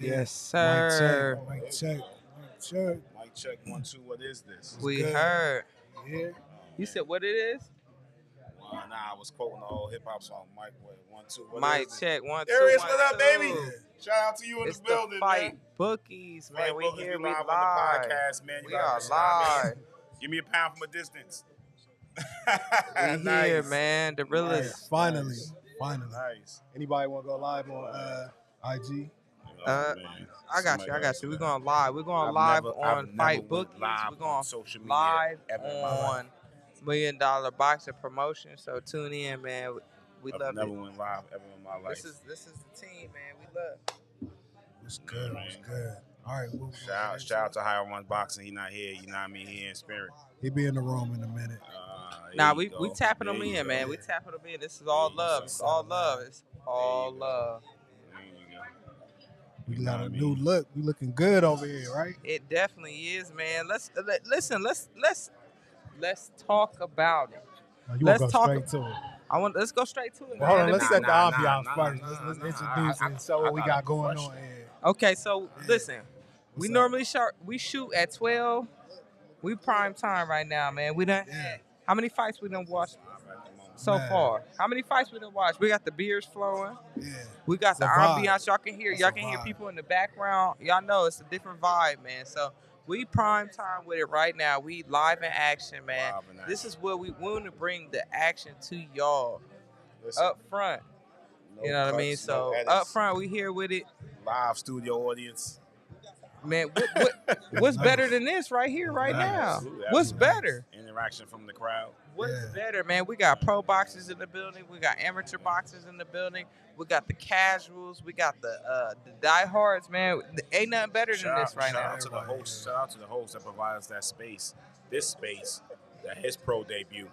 Yes, Mic check, sir. mic check, mic check. Mic check 1 2. What is this? What's We good? heard. You here? You said what it is? Nah, I was quoting the old hip hop song. Mike, what, 1 2. What Mic is it? check. One, two, Darius, one, what up, baby? two. Shout out to you in It's the the building, fight man. bookies, man. Fight We Bookers, here. we We live on the live. podcast, man. You We gotta are listen, I live. mean, give me a pound from a distance. We here, Nice. man. The All right, realest. finally, finally. Nice. Anybody want to go live on IG? Uh, Man. I got you. I got you. We're going live. We're going I've live never- on I've never Fight went Bookies. live We're going on social media live ever in my life. on $1 Million Boxing Promotion. So tune in, man. We I've love never it. went live ever in my life. This is the team, man. We love. What's good? What's good? All right, what we Shout out to Higher One Boxing. He not here. You know what I mean? He in spirit. He be in the room in a minute. Nah, There you we go. tapping There them you in, go. man. We tapping them in. This is all love. It's all love. It's all love. There you go. We You know got what a I new mean? look. We looking good over here, right? It definitely is, man. Listen. Let's talk about it. Oh, you want to Let's go talk- straight to it? Let's go straight to it. Well, hold man. on, let's Let set me- the ambiance nah, first. nah, Let's nah, introduce I- and show I what we got got a going question. on here. Okay, so listen. We What's up? normally we shoot at 12. We prime time right now, man. We done. Yeah. How many fights we done watched so Man. far? How many fights we done watched? We got the beers flowing. Yeah. We got It's the a vibe. ambiance. Y'all can hear. It's Y'all a can hear vibe. people in the background. Y'all know it's a different vibe, man. So we prime time with it right now. We live in action, man. Live in action. This is what we want to bring the action to y'all Listen, up front. no You know what I mean? cuts, no So edits. up front, we here with it, Live studio audience. man. What's better than this right here, right Nice. now? Absolutely, What's absolutely. better? Interaction from the crowd. What's Yeah. better, man? We got pro boxers in the building. We got amateur boxers in the building. We got the casuals. We got the diehards, man. Ain't nothing better than this right shout now. out to the host. Shout out to the host that provides that space. This space. That his pro debut.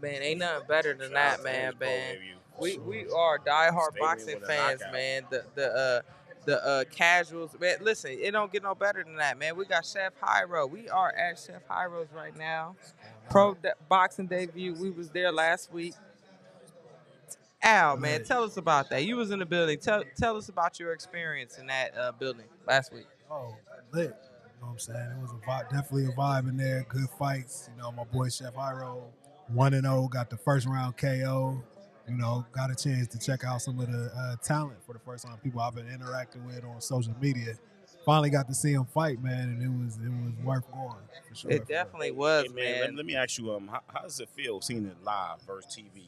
Man, ain't nothing better than Shout out that, to man, his pro man. debut. We are diehard Stadium boxing with a fans, knockout. man. The casuals, man. Listen, it don't get no better than that, man. We got Chef Hyro. We are at Chef Hyro's right now. Boxing debut. We was there last week. Al, man, Lit. tell us about that. You was in the building. Tell us about your experience in that building last week. Oh, lit. You know what I'm saying? It was a vibe, definitely a vibe in there. Good fights. You know, my boy Chef Hyro, 1-0, got the first round KO. You know, got a chance to check out some of the talent for the first time. People I've been interacting with on social media. Finally got to see him fight, man, and it was worth going for sure. It definitely was, Hey, man. Let me ask you, how does it feel seeing it live versus TV?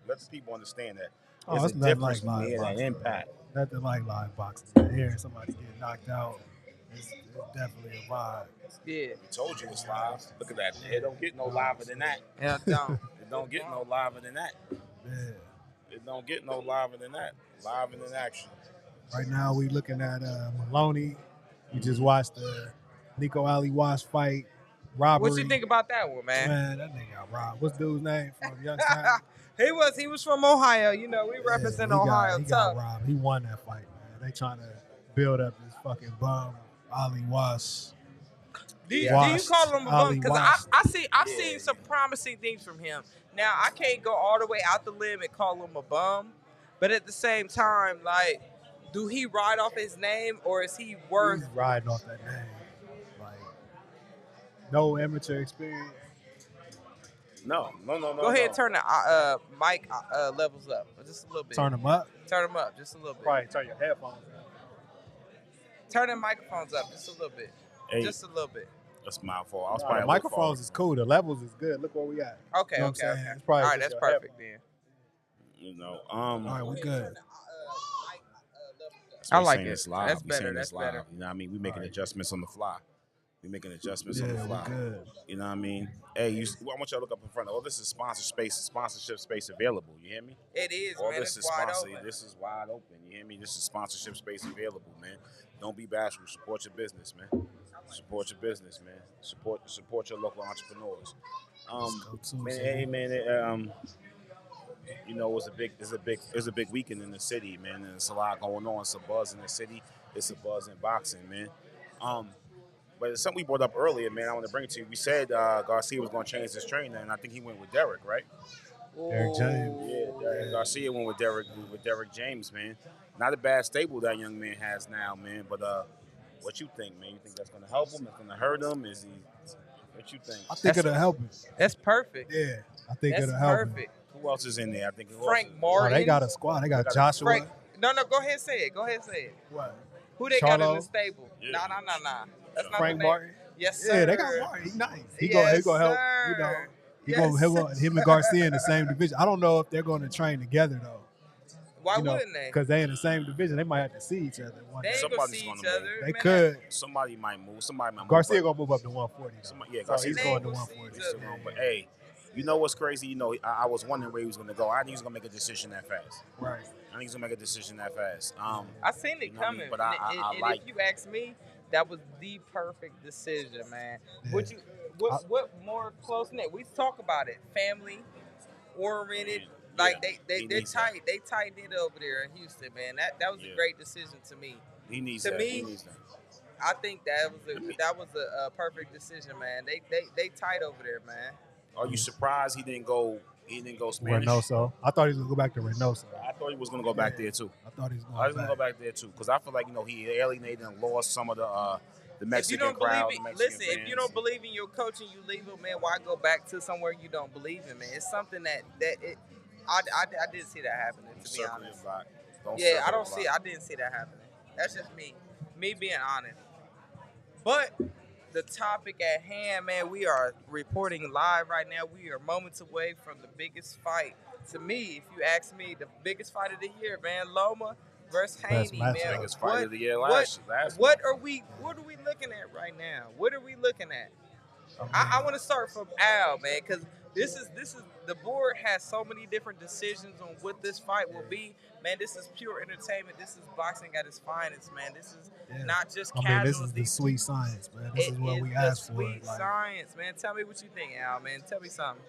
Let the people understand that. Oh, There's it's a nothing difference like live between that boxing. impact. Nothing like live boxing. Man. Hearing somebody get knocked out, it's definitely a vibe. Yeah, We told you it's live. Look at that. It don't get no liver than that. yeah, don't. It don't get no liver than that. Yeah. It don't get no liver than that. Live and in action. Right now we looking at Maloney. We just watched the Nico Ali Wash fight. Robbery. What you think about that one, man? Man, that nigga got robbed. What's dude's name from Youngstown? He was from Ohio. You know, we represent Ohio He tough. got robbed. He won that fight, man. They trying to build up this fucking bum, Ali Wash. Do you Washed. call him a bum? Ali Because washed. I've seen some promising things from him. Now I can't go all the way out the limb and call him a bum, but at the same time, like, do he ride off his name or is he worth? He's riding off that name. Like, no amateur experience. No. Go ahead and turn the mic levels up just a little bit. Turn them up. Turn them up just a little bit. Probably turn your headphones up. Turn the microphones up just a little bit. Hey, Just a little bit. that's my fault. I was Nah, probably the microphones is cool. The levels is good. Look where we at. Okay, You know what I'm okay, saying? okay. It's probably All right, just that's your perfect then. You know. All right, we good. So I we like saying it. it's live. That's We better, saying that's it's live. better. You know what I mean? We making adjustments on the fly. We making adjustments on the Yeah, fly. we good. You know what I mean? Hey, I want y'all to look up in front of. Oh, this is sponsorship space available. You hear me? It is, All man. this It's is wide sponsor. open. This is wide open. You hear me? This is sponsorship space available, man. Don't be bashful. Support your business, man. Support your business, man. Support your local entrepreneurs. Man, hey, man. You know, it's a big weekend in the city, man. And it's a lot going on. It's a buzz in the city. It's a buzz in boxing, man. But it's something we brought up earlier, man. I want to bring it to you. We said Garcia was going to change his trainer, and I think he went with Derek, right? Derek James. Yeah, Derek Garcia went with Derek James, man. Not a bad stable that young man has now, man. But what you think, man? You think that's gonna help him? It's gonna hurt him? Is he? What you think? I think it'll help him. That's perfect. Yeah, I think That's it'll help him. perfect. Who else is in there? I think Frank Oh, Martin. they got a squad. They got Joshua. Frank. No, go ahead and say it. Go ahead and say it. What? Who they got in Charlo? the stable? Yeah. Nah. That's not Frank the name. Martin. Yes, sir. Yeah, they got Martin. He's nice. He Yes, gonna help. sir. You know, Yes. him and Garcia in the same division. I don't know if they're going to train together though. Why wouldn't they? Because they in the same division. They might have to see each other. They ain't gonna Somebody's see gonna each move. other. They man. could. Somebody might move. Somebody might move. Garcia gonna move up to 140. Yeah, So Garcia's he's They going ain't to gonna see 140. each other. But hey, you know what's crazy? You know, I was wondering where he was gonna go. I think he's gonna make a decision that fast. Right. I think he's gonna make a decision that fast. I seen it You know what I mean? coming, But and like- if you ask me, that was the perfect decision, man. Yeah. What more close knit? We talk about it, family oriented. Like Yeah, they he they're needs tight. They tight knit over there in Houston, man. That was Yeah. a great decision to me. He needs To that. me, He needs that. I think that was a perfect decision, man. They tight over there, man. Are you surprised he didn't go? He didn't go Spanish. Reynoso. I thought he was gonna go back to Reynoso. I thought he was gonna go back there too. I thought he was going I was gonna back. go back there too because I feel like he alienated and lost some of the If you Mexican don't believe crowd. it, the Mexican listen. If you don't believe in your coach and you leave him, man, why go back to somewhere you don't believe in, man? It's something I didn't see that happening. To be honest, yeah, I don't see. I didn't see that happening. That's just me being honest. But the topic at hand, man, we are reporting live right now. We are moments away from the biggest fight. To me, if you ask me, the biggest fight of the year, man, Loma versus Haney, man. matchup. Biggest fight of the year What last are we looking at right now? What are we looking at? I want to start from Al, man, because this is the board has so many different decisions on what this fight will be. Man, this is pure entertainment. This is boxing at its finest, man. This is not just I casual. mean, this is the sweet science, man. This is what we asked for. Sweet science, man. Tell me what you think, Al, man. Tell me something.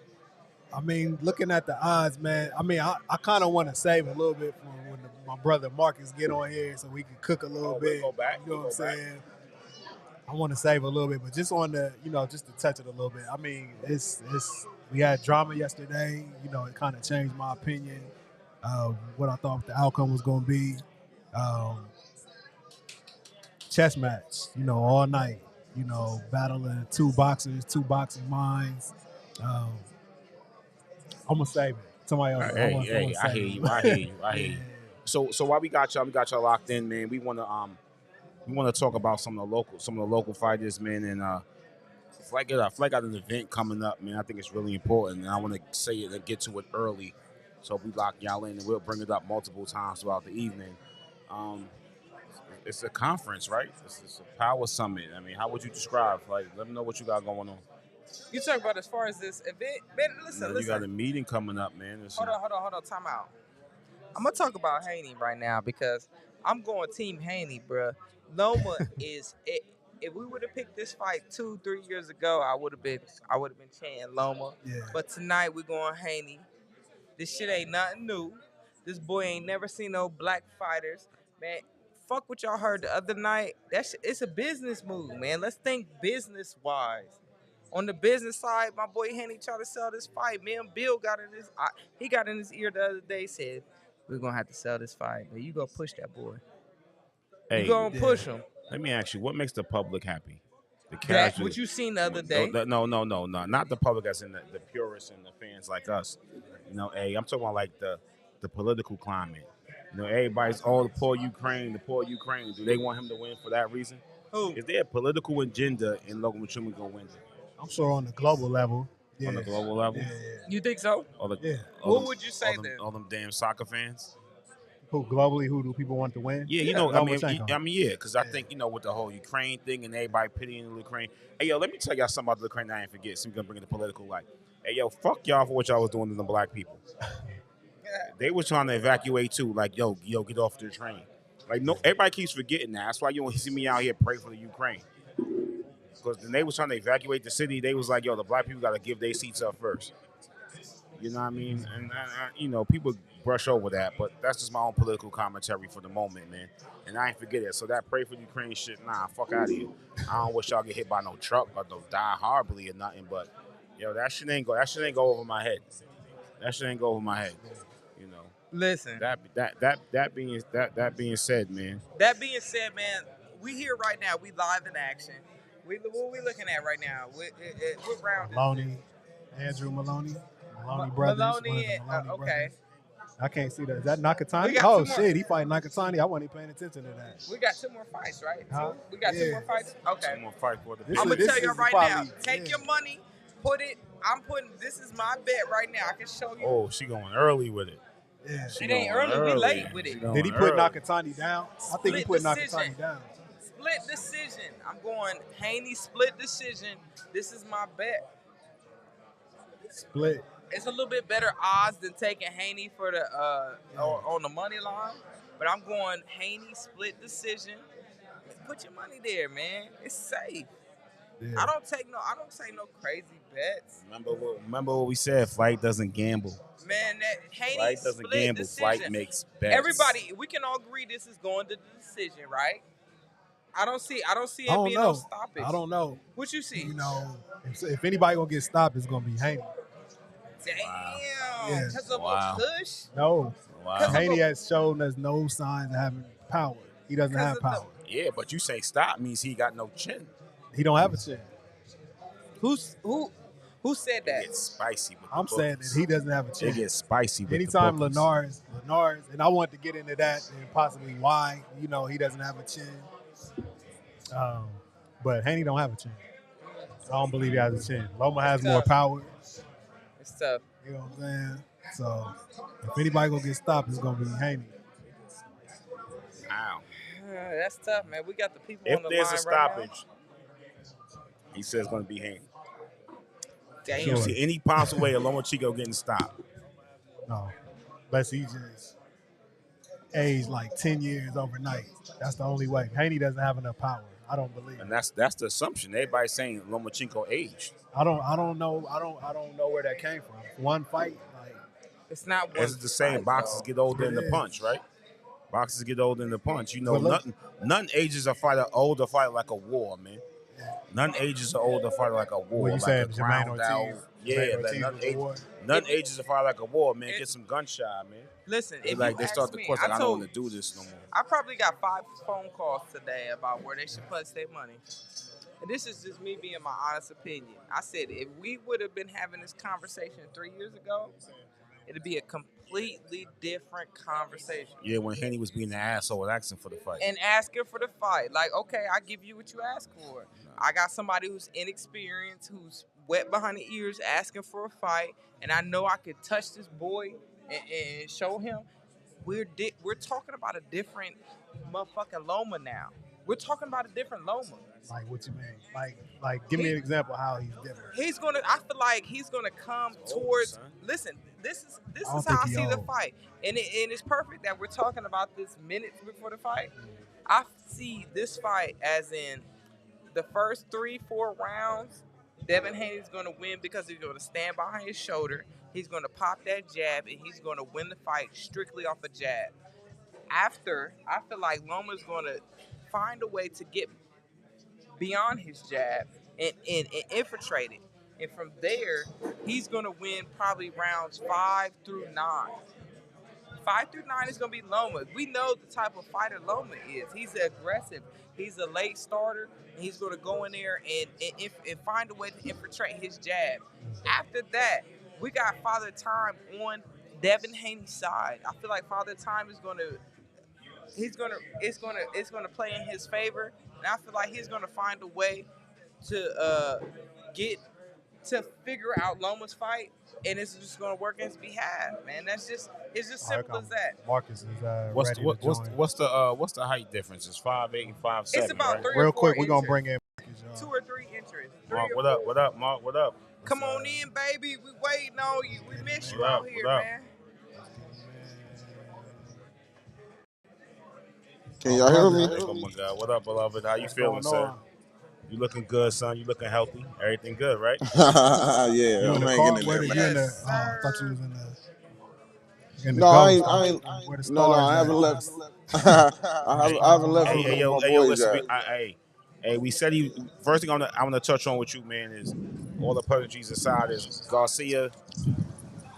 I mean, looking at the odds, man. I mean, I kind of want to save a little bit for when my brother Marcus get on here, so we can cook a little bit. We'll go back. You know what I'm We'll go saying? I want to save a little bit, but just on the, just to touch it a little bit. I mean, it's we had drama yesterday. It kind of changed my opinion of what I thought the outcome was going to be. Chess match, all night. Battling two boxers, two boxing minds. I'm gonna save it. Somebody else. Hey, I hear you. I hear you. So while we got y'all locked in, man. We want to talk about some of the local fighters, man. And I got an event coming up, man. I think it's really important, and I want to say it and get to it early, so we lock y'all in, and we'll bring it up multiple times throughout the evening. It's a conference, right? It's a power summit. I mean, how would you describe? Like, let me know what you got going on. You talk about as far as this event, man. Listen. You got a meeting coming up, man. Hold on. Time out. I'm gonna talk about Haney right now because I'm going Team Haney, bruh. Loma is it. If we would have picked this fight 2-3 years ago, I would have been chanting Loma. Yeah. But tonight we're going Haney. This shit ain't nothing new. This boy ain't never seen no black fighters, man. Fuck what y'all heard the other night. It's a business move, man. Let's think business wise. On the business side, my boy Haney tried to sell this fight. Man, Bill got in his ear the other day. Said we're gonna have to sell this fight, man. You go push that boy. You gonna push him. Let me ask you, what makes the public happy? The That casual. what you seen the other day. No, not the public as in the purists and the fans like us. I'm talking about like the political climate. Everybody's the poor Ukraine. Do they want him to win for that reason? Who? Is there a political agenda in Logan Machumi gonna win? I'm sure on the global level. Yeah. On the global level? Yeah. You think so? Who would you say then? All them damn soccer fans. Who globally? Who do people want to win? Yeah, because I think with the whole Ukraine thing and everybody pitying Ukraine. Hey, yo, let me tell y'all something about the Ukraine that I ain't forget. So we're gonna bring it to political life. Hey, yo, fuck y'all for what y'all was doing to the black people. They were trying to evacuate too. Like, yo, get off the train. Like, no, everybody keeps forgetting that. That's why you don't see me out here pray for the Ukraine. Because when they was trying to evacuate the city, they was like, yo, the black people got to give their seats up first. You know what I mean? And people brush over that, but that's just my own political commentary for the moment, man. And I ain't forget it. So that pray for Ukraine shit, nah, fuck out of here. I don't wish y'all get hit by no truck or no die horribly or nothing, but yo, that shit ain't go over my head. That shit ain't go over my head. You know. Listen. That being said, man. That being said, man, we here right now. We live in action. What we looking at right now? What round Maloney, Andrew Maloney, Maloney brothers. Maloney, Maloney okay. brothers. I can't see that. Is that Nakatani? We got Oh two more. shit, he fighting Nakatani. I wasn't even paying attention to that. We got 2 more fights, right? Huh? We got 2 more fights. Okay. 2 more fights for the. I'm gonna tell you right now. probably, Take your money, put it. I'm putting. This is my bet right now. I can show you. Oh, she going early with it. Yeah. She It ain't going early. We late with it. Did he put Nakatani down? I think he put Split decision. Nakatani down. Split decision. I'm going Haney split decision. This is my bet. Split. It's a little bit better odds than taking Haney for the or on the money line, but I'm going Haney split decision. Put your money there, man. It's safe. Yeah. I don't take no crazy bets. Remember what we said. Fight doesn't gamble. Man, that Haney Fight doesn't split gamble. decision. Fight makes bets. Everybody, we can all agree this is going to the decision, right? I don't see it being no stoppage. I don't know. What you see? You know, if anybody gonna get stopped, it's gonna be Haney. Damn. Because of a push? No. Wow. Haney has shown us no signs of having power. He doesn't have power. Yeah, but you say stop means he got no chin. He don't have a chin. Who said that? It gets spicy with I'm saying that he doesn't have a chin. It gets spicy with anytime the Lenars, and I want to get into that and possibly why, he doesn't have a chin. But Haney don't have a chin. I don't believe he has a chin. Loma has more power. It's tough. You know what I'm saying? So if anybody gonna get stopped, it's gonna be Haney. Wow. That's tough, man. We got the people if on the there's line a stoppage, he says it's gonna be Haney. Damn. You don't see any possible way of Loma Chico getting stopped. No. Unless he just aged like 10 years overnight. That's the only way. Haney doesn't have enough power. I don't believe. And that's the assumption. Everybody's saying Lomachenko aged. I don't know. I don't know where that came from. One fight, like it's not one. It's the same. Boxers get older in the punch, right? Boxers get older in the punch. None ages a fighter older fighter like a war, man. None ages an older fighter like a war. What you like saying, a Jermaine ground Ortiz? out. Yeah, none ages a fighter like a war, man. Get some gunshot, man. Listen, if they start the question, I don't want to do this no more. I probably got 5 phone calls today about where they should place their money. And this is just me being my honest opinion. I said if we would have been having this conversation 3 years ago, it'd be a completely different conversation. Yeah, when Haney was being an asshole and asking for the fight. And asking for the fight. Like, okay, I give you what you asked for. I got somebody who's inexperienced, who's wet behind the ears, asking for a fight, and I know I could touch this boy and show him. We're talking about a different motherfucking Loma now. We're talking about a different Loma. Like what you mean? Like give me an example of how he's different. I feel like he's gonna come towards. Listen, this is how I see the fight, and it's perfect that we're talking about this minutes before the fight. I see this fight as in the first 3-4 rounds. Devin Haney's gonna win because he's gonna stand behind his shoulder. He's gonna pop that jab, and he's gonna win the fight strictly off a jab. After, I feel like Loma's gonna find a way to get beyond his jab and infiltrate it. And from there, he's going to win probably rounds 5 through 9. 5 through 9 is going to be Loma. We know the type of fighter Loma is. He's aggressive. He's a late starter. And he's going to go in there and find a way to infiltrate his jab. After that, we got Father Time on Devin Haney's side. I feel like Father Time is going to it's gonna play in his favor, and I feel like he's gonna find a way to figure out Loma's fight, and it's just gonna work in his behalf, man. It's just simple as that. Marcus is what's the height difference? It's 5'8" and 5'7". It's about right? 3 Real or 4 quick, we're inches. gonna bring in Marcus, 2 or 3 inches. Mark, what up? What up, Mark? What up? Come on in, baby. We waiting on you. We miss you out here, man. Can y'all hear me? Oh my God! What up, beloved? How you feeling, sir? You looking good, son? You looking healthy? Everything good, right? Yeah, I'm hanging in there, man. I thought you was in the. No, I ain't. No, I haven't left. I haven't left. Hey, we said first thing I want to touch on with you, man, is all the pleasantries aside is Garcia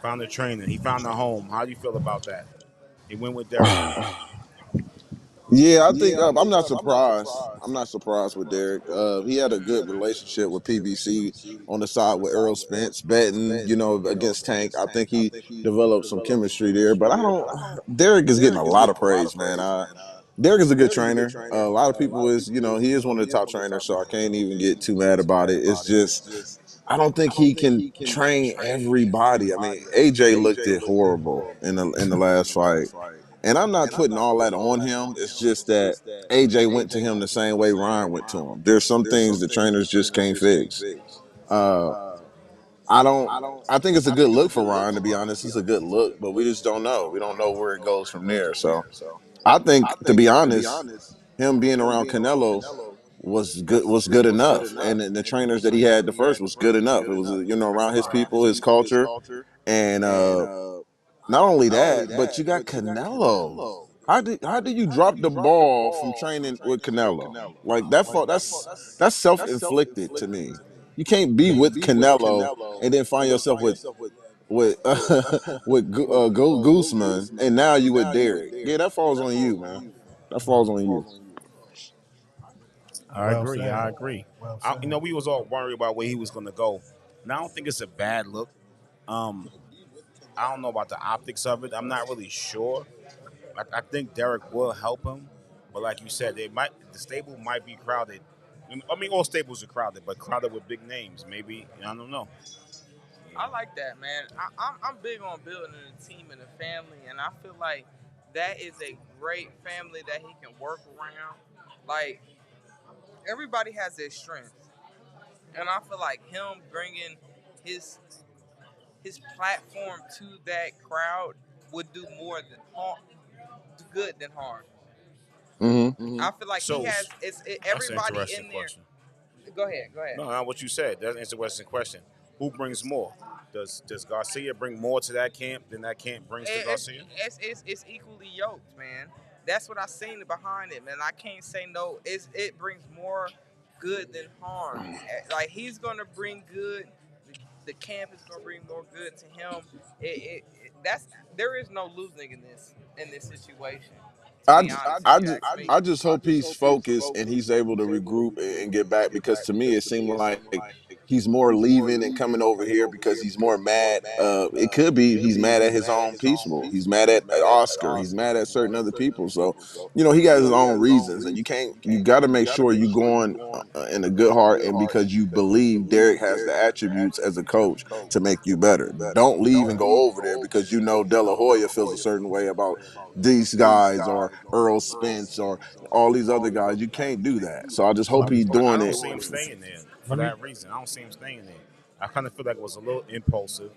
Found a trainer. He found a home. How do you feel about that? He went with Derek. Yeah, I think I'm not surprised. I'm not surprised with Derek. He had a good relationship with PBC on the side with Earl Spence betting, against Tank. I think he developed some chemistry there. But I don't. Derek is getting a lot of praise, man. Derek is a good trainer. A lot of people he is one of the top trainers, so I can't even get too mad about it. It's just I don't think he can train everybody. I mean, AJ looked it horrible in the last fight. And I'm not putting all that on him. It's just that AJ went to him the same way Ryan went to him. There's some things the trainers just can't fix. Uh, I don't. I think it's a good look for Ryan. To be honest, it's a good look, but we just don't know. We don't know where it goes from there. So I think, to be honest, him being around Canelo was good enough, and the trainers that he had the first was good enough. It was around his people, his culture, and not only that, but you got Canelo. How do you drop the ball from training with Canelo? Like that's self inflicted to me. You can't be with Canelo and then find yourself with Gooseman, and now you with Derek. Yeah, that falls on you, man. That falls on you. I Well agree. said. I agree. Well said. We was all worried about where he was going to go. Now I don't think it's a bad look. Um, I don't know about the optics of it. I'm not really sure. I think Derek will help him, but like you said, the stable might be crowded. I mean, all stables are crowded, but crowded with big names. Maybe I don't know. I like that, man. I'm big on building a team and a family, and I feel like that is a great family that he can work around. Like everybody has their strengths, and I feel like him bringing his his platform to that crowd would do more than harm, good than harm. I feel like he So has that's an everybody interesting in there. question. Go ahead, go ahead. No, not what you said. That's an interesting question. Who brings more? Does Garcia bring more to that camp than that camp brings to Garcia? It's equally yoked, man. That's what I seen behind it, man. I can't say no. It brings more good than harm. Like he's gonna bring good. The camp is gonna bring more good to him. That's there is no losing in this situation. To I, be honest, if I you just ask me. I just hope he's focused and he's able to regroup and get back, because to me it seemed like he's more leaving and coming over here because he's more mad. It could be he's mad at his own people. He's mad at Oscar. He's mad at certain other people. So he got his own reasons, and you got to make sure you going in a good heart and because you believe Derek has the attributes as a coach to make you better. Don't leave and go over there because De La Hoya feels a certain way about these guys or Earl Spence or all these other guys. You can't do that. So I just hope he's But I doing don't it. see him staying there for Let me that reason. I don't see him staying there. I kind of feel like it was a little impulsive.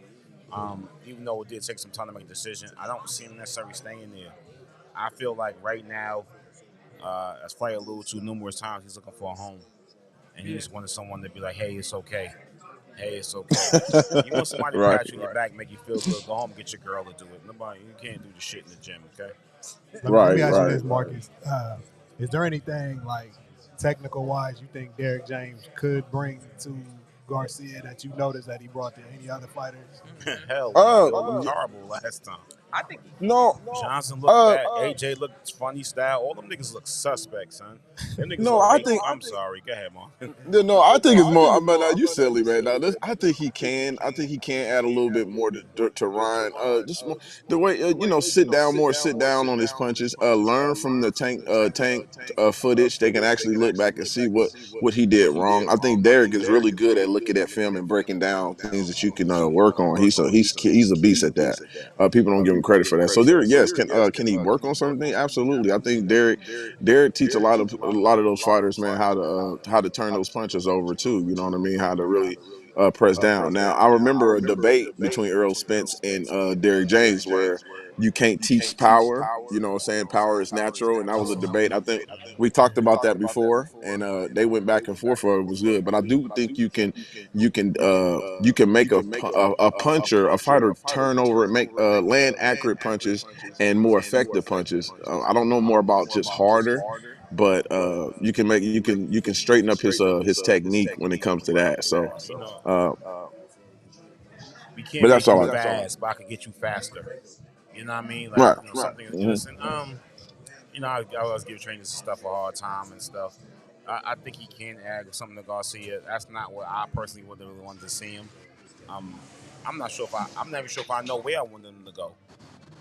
Even though it did take some time to make a decision, I don't see him necessarily staying there. I feel like right now, as Flair alluded to numerous times, he's looking for a home. And he just wanted someone to be like, hey, it's okay. Hey, it's okay. You want somebody to Right. pat you in the back, make you feel good, go home, get your girl to do it. Nobody, you can't do the shit in the gym, okay? let me Right, ask you right. this, Marcus. Is there anything like technical wise you think Derek James could bring to Garcia that you noticed that he brought to any other fighters? Hell, Uh, he looked horrible last time. I think he can. no, Johnson looked uh, bad. AJ looked funny style. All them niggas look suspect, son. Them niggas no, look I fake. think I'm sorry. Go ahead, man. No, I think it's more. I mean, you silly man. Now, I think he can. I think he can add a little bit more to Ryan. Just the way sit down more, sit down on his punches. Learn from the tank footage. They can actually look back and see what he did wrong. I think Derek is really good at looking at film and breaking down things that you can work on. He's a beast at that. People don't give him credit for that. So there, yes, can he work on something? Absolutely. I think Derek teach a lot of those fighters, man, how to turn those punches over too. You know what I mean? How to really press down. Now, I remember a debate between Earl Spence and Derek James where you can't teach power. You know what I'm saying? Power is natural, and that was a debate. I think we talked about that before, and they went back and forth for it was good. But I do think you can make a puncher, a fighter turn over and make land accurate punches and more effective punches. I don't know more about just harder, but you can straighten up his technique when it comes to that. So You know, uh, We can't But that's make you all I. fast, but I can get you faster. You know what I mean? Like Right. something. Mhm. Listen, I always give trainers and stuff a hard time and stuff. I think he can add something to Garcia. That's not what I personally would have really wanted to see him. Um, I'm not sure if I'm never sure if I know where I want him to go.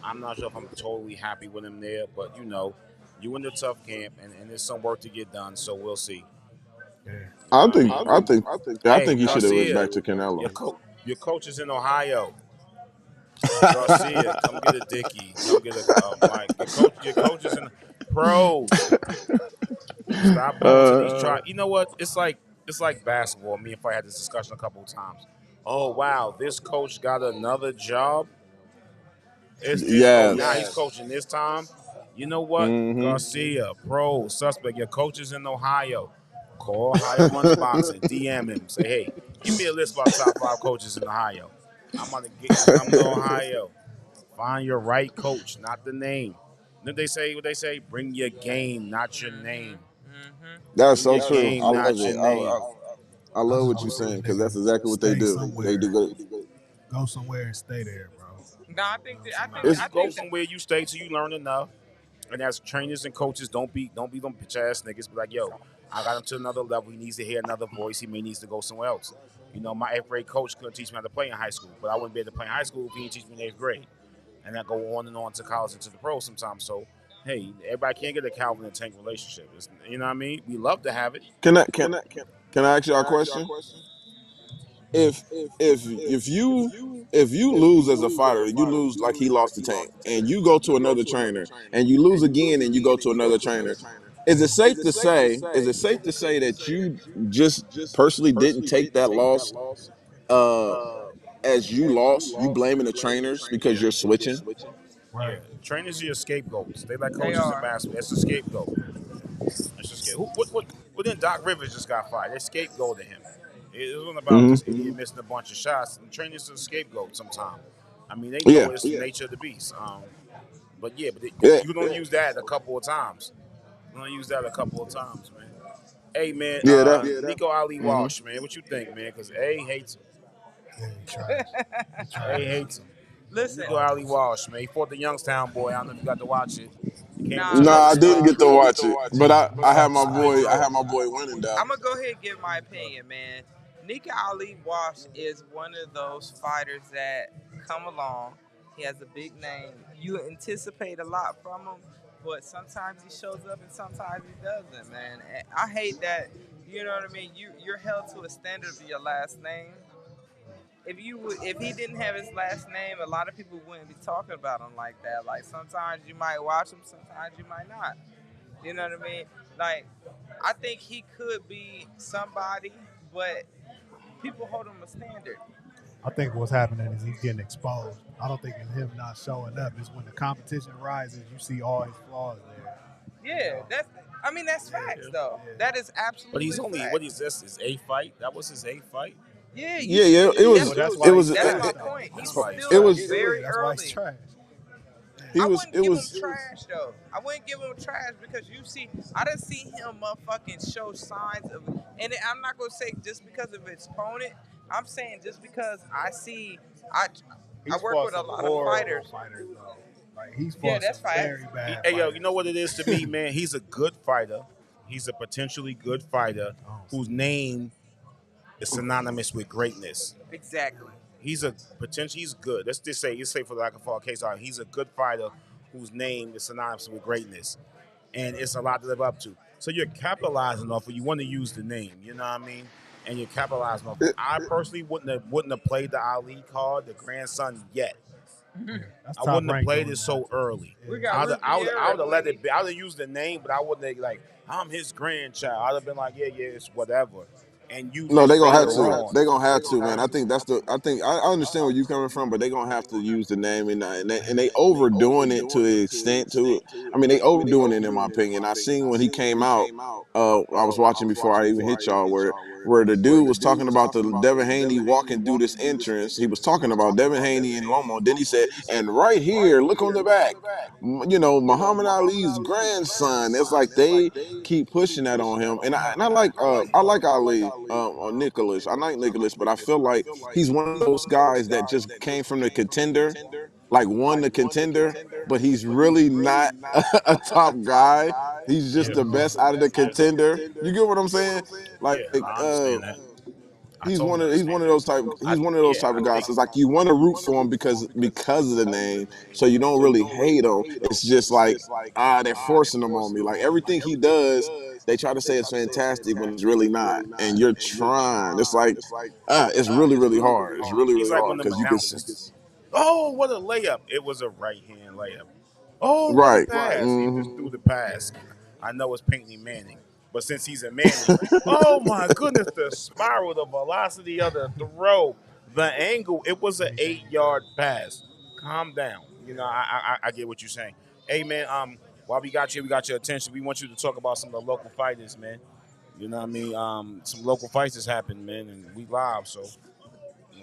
I'm not sure if I'm totally happy with him there, but you in the tough camp, and there's some work to get done. So we'll see. Yeah. You know what I mean? I Hey, think he should have went Garcia, back to Canelo. your coach is in Ohio. Garcia, come get a Dicky. Come get a Mike. Your coach is in pros. Stop going to these try. You know what? It's like basketball. Me and I had this discussion a couple of times. Oh wow, this coach got another job. It's this. Oh, now he's Yes. coaching this time. You know what? Hmm. Garcia, pro suspect. Your coach is in Ohio. Call Ohio Runs Boxing. DM him. Say, hey, give me a list of our top 5 coaches in Ohio. I'm gonna come to Ohio. Find your right coach, not the name. Then they say what they say. Bring your game, not your name. Mm-hmm. That's Bring so your true. game, I love not your it. name. I I love just what you're wish these saying because that's niggas exactly what they stay do. They somewhere. do good. Go somewhere and stay there, bro. No, I You know think what I'm that, I saying? think Nah, It's you I go think that. somewhere you stay till you learn enough. And as trainers and coaches, don't be them bitch ass niggas. Be like, yo, I got him to another level. He needs to hear another voice. He may needs to go somewhere else. My eighth grade coach couldn't teach me how to play in high school, but I wouldn't be able to play in high school if he didn't teach me in eighth grade. And I go on and on to college and to the pros sometimes. So, hey, everybody can't get a Calvin and Tank relationship. You know what I mean? We love to have it. can I can can I ask y'all a question? If if you lose as a fighter, you lose like he lost the tank, and you go to another trainer, and you lose again, and you go to another trainer. Is it safe to say that you just personally didn't take that loss uh, as you lost? You blaming the trainers because you're switching? Yeah, Right. trainers are your scapegoats. They like They coaches in are. basketball. It's a scapegoat. It's a scapegoat. What then Doc Rivers just got fired. They scapegoated him. It wasn't about Hmm. this idiot missing a bunch of shots. And trainers are a scapegoat sometimes. I mean, they know Yeah, it's the nature of the beast. But yeah, yeah, you can only use that a couple of times. You can only use that a couple of times, man. Hey, man, yeah. That. Nico Ali Hmm. Walsh, man, what you think, man? Because A hates him. Yeah, he trash. He A trash. hates him. Listen, Nico Ali Walsh, man. He fought the Youngstown boy. I don't know if you got to watch it. He came with nah, some other Nah, I listen. didn't stuff. get to watch it, but I Yeah, I have fuck my spit, boy. I bro. have my boy winning though. I'm gonna go ahead and give my opinion, man. Nika Ali Wash is one of those fighters that come along. He has a big name. You anticipate a lot from him, but sometimes he shows up and sometimes he doesn't, man. And I hate that. You know what I mean? You're held to a standard of your last name. If he didn't have his last name, a lot of people wouldn't be talking about him like that. Like sometimes you might watch him, sometimes you might not. You know what I mean? Like I think he could be somebody, but people hold him a standard. I think what's happening is he's getting exposed. I don't think it's him not showing up. It's when the competition rises, you see all his flaws there. You Yeah, know? that's facts though. Yeah. That is But absolutely he's only, what is facts. this? His eighth fight? That was his eighth fight? Yeah, you Yeah, see, yeah. It was. Well, that's It why he's was. that's trash, my though. point. That's He's why he's still It trash. was. very That's why he's early. trash. He I was. wouldn't It give him was. trash though. I wouldn't give him trash because you see, I didn't see him motherfucking show signs of, I'm not gonna say just because of his opponent. I'm saying just because I I He's work fought with a some lot of horrible fighters. fighters though. Like he's Yeah, fought some that's facts. very bad Hey, yo, you fighters. know what it is to me, man? He's a good fighter. He's a potentially good fighter I don't whose see it. name is synonymous with greatness. Exactly. He's a potential. He's good. Let's say for the lack of fall case, he's a good fighter whose name is synonymous with greatness, and it's a lot to live up to. So you're capitalizing off it. You want to use the name, you know what I mean? And you're capitalizing off it. I personally wouldn't have played the Ali card, the grandson, yet. Yeah, that's I top wouldn't have rank played doing it that. so early. We Yeah. got I'd Ricky I would Era have let when it be. I would have used the name, but I wouldn't have like I'm his grandchild. I'd have been like, yeah, yeah, it's whatever, and use No, it they gonna have later to. on. They gonna have to, man. I think that's the. I think I understand where you coming from, but they gonna have to use the name and they overdoing it to the extent to it. I mean, they overdoing it in my opinion. I seen when he came out. I was watching before I even hit y'all where the dude was talking about the Devin Haney walking through this entrance. He was talking about Devin Haney and Loma. Then he said, and right here, look on the back, Muhammad Ali's grandson. It's like they keep pushing that on him, and I like Ali. Nicholas. I like Nicholas, but I feel like he's one of those guys that just came from the contender, like won the contender, but he's really not a top guy. He's just Yeah, the best out of the contender. You get what I'm saying? Like, yeah, I understand that. I totally he's one understand of that. those type I he's one of those yeah, type I of guys. think It's like you want to root for him because of the name, so you don't really hate him. It's just like they're forcing him on me. Like everything he does, they try to say it's fantastic when it's really not, and you're trying. It's like it's really hard. It's he's really like one hard of them because you can announcers. Oh, what a layup! It was a right hand layup. Oh, what a right. pass! He just threw the pass. I know it's Peyton Manning, but since he's a Manning, oh my goodness, the spiral, the velocity of the throw, the angle. It was an 8 yard pass. Calm down. You know, I get what you're saying. Hey man, while we got your attention. We want you to talk about some of the local fighters, man. You know what I mean? Some local fights has happened, man, and we live, so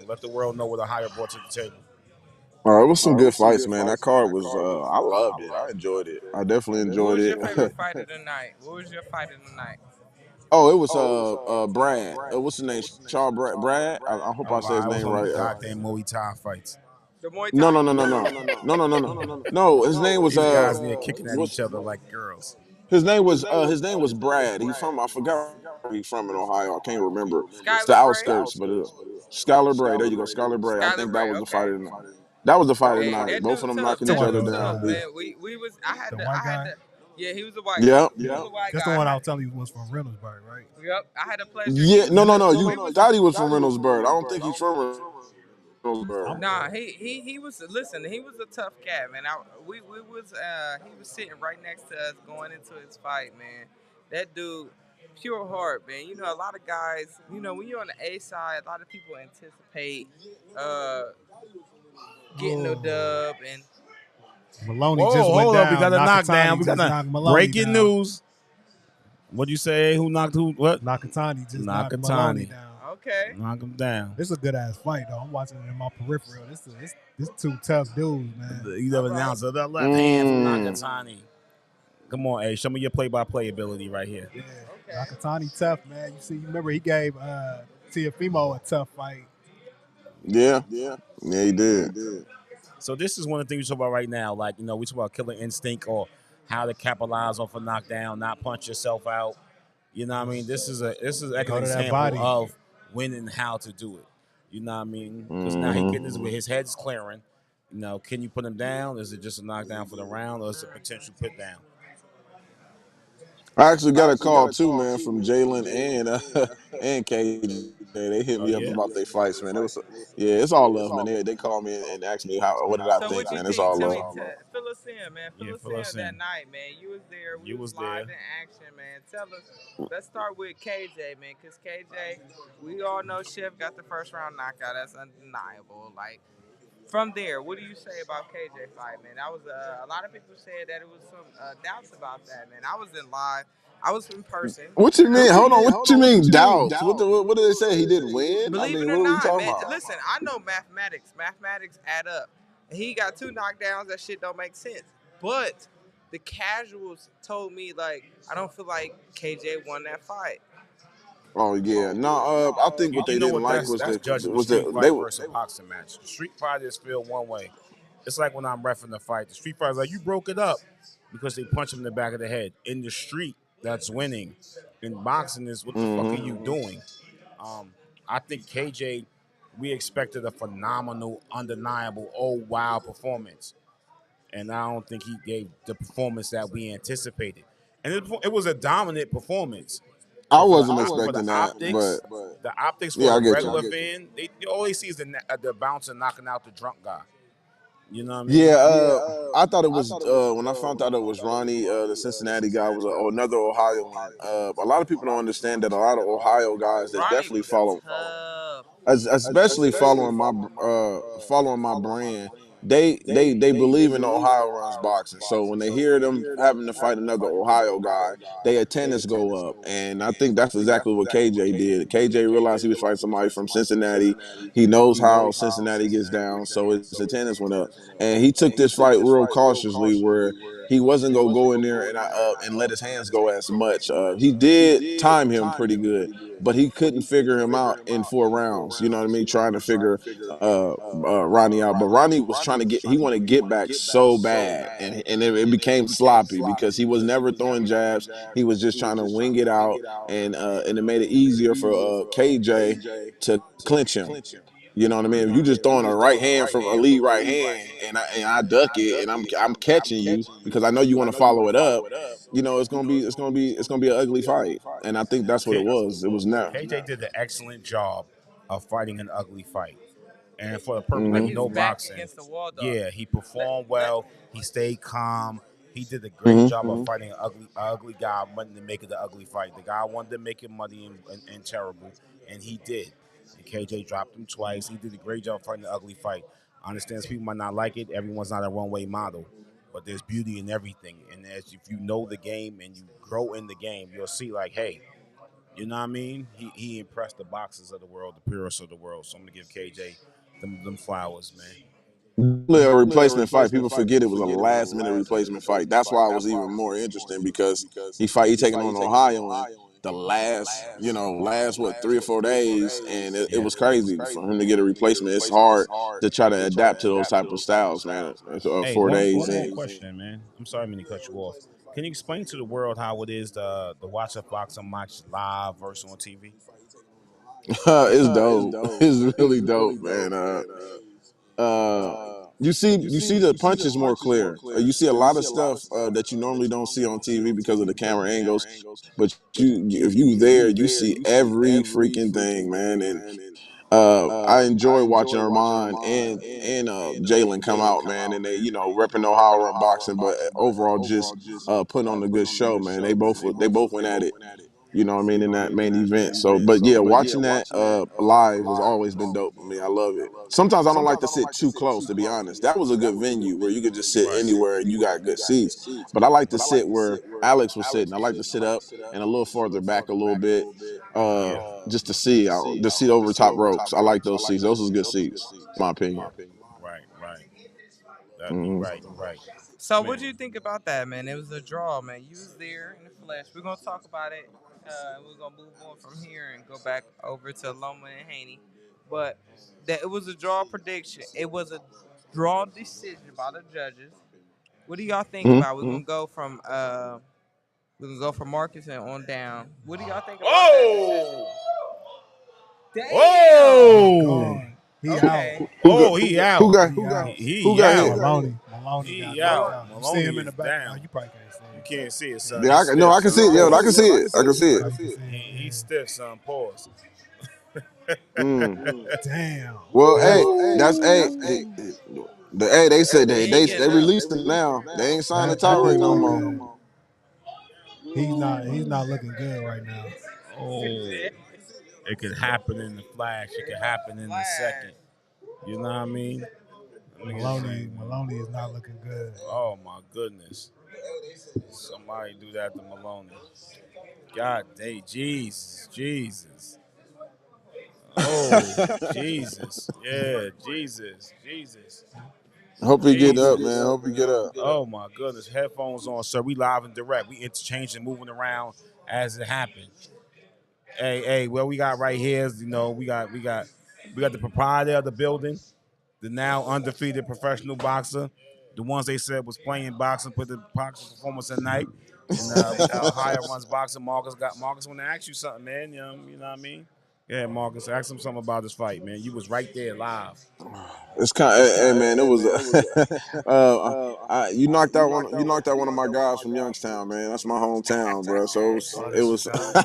let the world know what a higher brought to the table. It was some good fights, man. That card was I loved it. I enjoyed it. I definitely Who enjoyed was it. your favorite fighter tonight? Who was your fighter tonight? Oh, it was Brad. What's his name? Shaw Brad. I hope I'm I say his lying. I was name on them right. goddamn Muay Thai fights. The Muay No, Thai? no, no, no, no, no, no, no, no. No, his name was These guys need kicking at each what's other like girls. his name was Brad. He's from I forgot where he's from in Ohio. I can't remember. It's the Skylar Bray? outskirts, but Skylar Bray. There you go, Skylar Bray. I Skylar think that Bray, was the okay. fighter tonight. That was the fighter Hey, tonight. that Both of dude them tough. knocking talking each That about other dude down. tough, man. We was the white I had guy. to yeah, he was a white guy. Yep. He was a white That's the guy. one I was telling you was from Reynoldsburg, right? Yep. I had a pleasure. Yeah. No, no, no. We You was thought he was from Reynoldsburg. I don't think he's from Reynoldsburg. I'm Nah, he was listen. He was a tough cat, man. We was he was sitting right next to us going into his fight, man. That dude, pure heart, man. You know, a lot of guys. You know, when you're on the A side, a lot of people anticipate uh getting a oh, dub, and Maloney just Whoa, went hold up. We down. got a knockdown. Nakatani We got just a knocked Maloney breaking down. news. What'd you say? Who knocked who? What? Nakatani just knocked Maloney Nakatani. down. okay. Knock him down. This is a good ass fight though. I'm watching it in my peripheral. This two tough dudes, man. You All never right. announced the left hand from Mm. Nakatani. Come on, A. Show me your play-by-play ability right here. Yeah, Okay. Nakatani tough, man. You remember he gave Tiafimo a tough fight. Yeah. Yeah, he did. So this is one of the things we talk about right now. Like, we talk about killer instinct or how to capitalize off a knockdown, not punch yourself out. You know what I mean? This is like an Go to that example body. of when and how to do it. You know what I mean? Because now he Mm-hmm. getting his head's clearing. Can you put him down? Is it just a knockdown for the round, or is it a potential put down? I actually got a call too, man, from Jalen and and KJ. They hit Oh me up yeah. about their fights, man. It was yeah, it's all love, man. They called me and asked me how what did I So think, what you man. It's think? all Tell love. me, fill us in, man. Yeah, Fill us fill us in that in. night, man. You was there. We You was was live there. in action, man. Tell us. Let's start with KJ, man, because KJ, we all know Chef got the first round knockout. That's undeniable. Like from there, what do you say about KJ fight, man? That was a lot of people said that it was some doubts about that, man. I was in live. I was in person. What you mean? I Hold was on. What you mean doubts? What did they say? He didn't win? I Believe mean, it or what are we not, talking man. about? Listen, I know mathematics. Mathematics add up. He got two knockdowns. That shit don't make sense. But the casuals told me like I don't feel like KJ won that fight. Oh yeah. No, I think what You they know didn't what? like That's judging the was street the they fight were versus a boxing match. The street fighters feel one way. It's like when I'm refing the fight. The street fighters like you broke it up because they punch him in the back of the head. In the street, that's winning. In boxing, is what the fuck are you doing? Um, I think KJ, we expected a phenomenal, undeniable, oh wow performance, and I don't think he gave the performance that we anticipated. And it was a dominant performance. I But wasn't for the expecting that, but optics, for yeah, the I get you. regular fan, all they see is the bouncer knocking out the drunk guy. You know what I mean? Yeah, I thought it was when I found out it was Ronnie, the Cincinnati guy, was another Ohioan. A lot of people don't understand that a lot of Ohio guys that Ronnie definitely was follow, tough. especially following my brand. They believe in Ohio runs boxing. So when they hear them having to fight another Ohio guy, their attendance go up, and I think that's exactly what KJ did. KJ realized he was fighting somebody from Cincinnati. He knows how Cincinnati gets down, so his attendance went up, and he took this fight real cautiously, where he wasn't gonna go in there and let his hands go as much. He did time him pretty good, but he couldn't figure him out in 4 rounds. You know what I mean? Trying to figure Ronnie out, but Ronnie was trying to he wanted to get back so bad, and it became sloppy because he was never throwing jabs. He was just trying to wing it out, and it made it easier for KJ to clinch him. You know what I mean? If you just throwing a right hand from a lead right hand, and I duck it, and I'm catching you because I know you want to follow it up. You know, it's gonna be an ugly fight, and I think that's what it was. It was now. KJ did an excellent job of fighting an ugly fight. And for the purpose Like of his no back boxing, against the wall, dog. yeah, he performed Let well. He stayed calm. He did a great Mm-hmm. job of fighting an ugly guy, wanting to make it an ugly fight. The guy wanted to make it muddy and terrible, and he did. And KJ dropped him twice. He did a great job fighting the ugly fight. I understand people might not like it. Everyone's not a one-way model, but there's beauty in everything. And as if you know the game and you grow in the game, you'll see like, hey, you know what I mean? He impressed the boxers of the world, the purists of the world. So I'm gonna give KJ them flowers, man. A replacement fight. People forget it was a last minute replacement fight. That's why it was even more interesting because he taking on Ohio in the last what 3 or 4 days, and it Yeah. was crazy for him to get a replacement. It's hard to try to adapt to those type of styles, man. Hey, four one days more in. question, man. I'm sorry, I'm gonna cut you off. Can you explain to the world how it is to watch a boxing match live versus on TV? It's dope. It's really dope, man. You see the punches more clear. You see a lot of stuff that you normally don't see on TV because of the camera angles. But if you there, you see every freaking thing, man. And I enjoy watching Armand and Jalen come out, man, and they repping Ohio and boxing, but overall just putting on a good show, man. They both went at it. You know what I mean, in that main event. So, but yeah, watching that live has always been dope for me. I love it. Sometimes I don't like to sit too close, to be honest. That was a good venue where you could just sit anywhere and you got good seats. But I like to sit where Alex was sitting. I like to sit up and a little farther back a little bit, Yeah. just to see the seat over the top ropes. I like those seats. Those are good seats, in my opinion. Right, right. That you Mm-hmm. right, you right. So, what Man. do you think about that, man? It was a draw, man. You was there in the flesh. We're gonna talk about it. We're gonna move on from here and go back over to Loma and Haney. But that it was a draw prediction. It was a draw decision by the judges. What do y'all think Mm-hmm. about? We're gonna go from Marcus and on down. What do y'all think about that decision? Oh! He Damn. Oh! gone. He out. Okay. Who got Oh, he who out. got He out. who He got out. hit? Maloney got He knocked out. out. You see Maloney him in is the back. Oh, down. you probably can't see You it. can't see it, son. Yeah, He's no, stiff, I can son. see it. Yeah, I can Pause. see it. I can see Oh, it. you can see it. He's stiff, son. Pause. Mm. Yeah. Damn. Well, hey, that's hey, Ooh. they said He they ain't they getting up. released him now. They ain't signed the That Tyrek don't no look more. good. He's not looking good right now. Oh. It could happen in the flash. It could happen in the second. You know what I mean? Niggas saying, Maloney is not looking good. oh my goodness. Somebody do that to Maloney. God dang, Jesus, Jesus. Oh, Jesus. Yeah, Jesus, Jesus, Hope he get up, Jesus. man. Hope he get up. Oh my goodness. Headphones on, sir. We live and direct. We interchanging, moving around as it happened. Hey, what we got right here is, we got the proprietor of the building, the now undefeated professional boxer, the ones they said was playing boxing, put the boxing performance at night. And Ohio runs boxing. Marcus want to ask you something, man. You know what I mean? Yeah, Marcus, ask him something about this fight, man. You was right there live. It's kind of, hey man, it was you knocked out one of my guys from Youngstown, man. That's my hometown, bro. So Oh, it that's was, Chicago.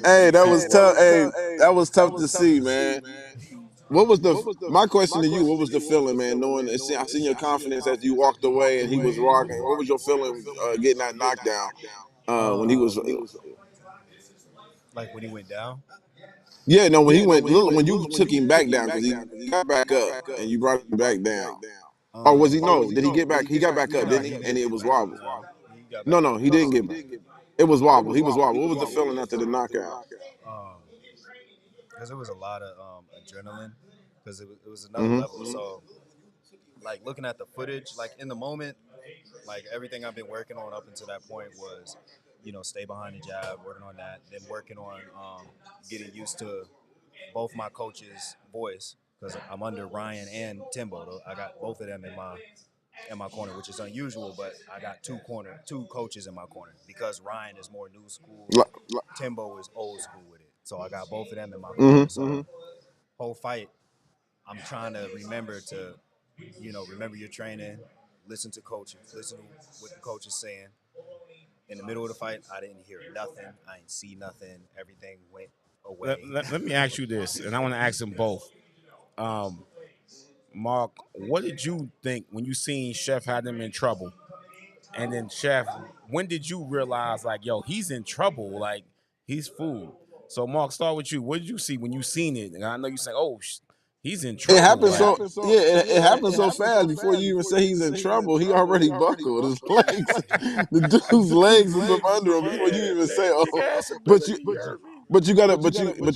hey, that was Man. tough. Hey, that was tough to see, man. What was my question to you? What was the feeling, man? Knowing I seen your confidence as you walked away and he was rocking. What was your feeling getting that knockdown when he was? Like when he went down. Yeah, no, when he went, look, when you took him back down because he got back up and you brought him back down. Or was he? No, did he get back? He got back up, didn't he? And it was wobble. No, he got back No, up. he didn't get back. It was wobble. He was wobble. What was the feeling after the knockout? Um, because it was a lot of adrenaline. Because it was another Mm-hmm. level. So like looking at the footage, like in the moment, like everything I've been working on up until that point was, stay behind the jab, working on that, then working on getting used to both my coaches' voice because I'm under Ryan and Timbo. I got both of them in my corner, which is unusual, but I got two coaches in my corner because Ryan is more new school, Timbo is old school with it. So I got both of them in my corner. So whole fight, I'm trying to remember to, remember your training, listen to coaches, listen to what the coach is saying. In the middle of the fight, I didn't hear nothing. I didn't see nothing. Everything went away. Let me ask you this, and I want to ask them both. Mark, what did you think when you seen Chef had them in trouble? And then Chef, when did you realize like, yo, he's in trouble, like he's food? So Mark, start with you. What did you see when you seen it? And I know you say, oh, he's in It trouble. happened Like, so yeah, it happened so fast before you even say he's in trouble. He already buckled his legs. The dude's legs is up under him before you even say, oh. ass But you ability. You heard me?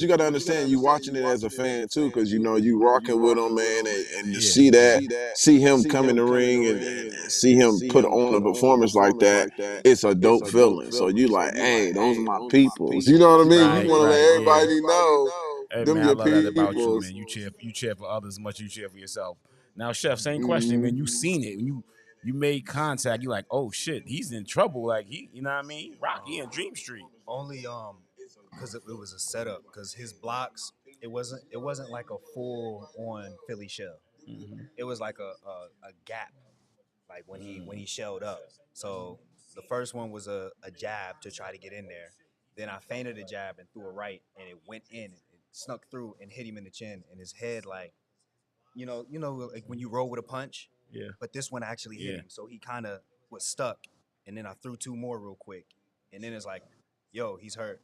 you gotta understand you watching it as a fan too, because you rocking with him, man, and to Yeah. see him come in the ring and see him put on a performance like that, it's a dope feeling. So you like, hey, those are my peoples. You know what I mean? You Right, want to let right, yeah. everybody know Hey them man, I your love that about you, peoples. man. You cheer for others as much as you cheer for yourself. Now, Chef, same question, Mm-hmm. man. You seen it when you made contact. You like, oh shit, he's in trouble. Like you know what I mean? Rocky in Dream Street. Only because it was a setup because his blocks it wasn't like a full on Philly shell. It was like a gap like when he shelled up. So the first one was a jab to try to get in there. Then I feinted a jab and threw a right and it went in. It snuck through and hit him in the chin and his head like like when you roll with a punch, Yeah, but this one actually hit yeah. him. So he kind of was stuck. And then I threw two more real quick. And then it's like, yo, he's hurt.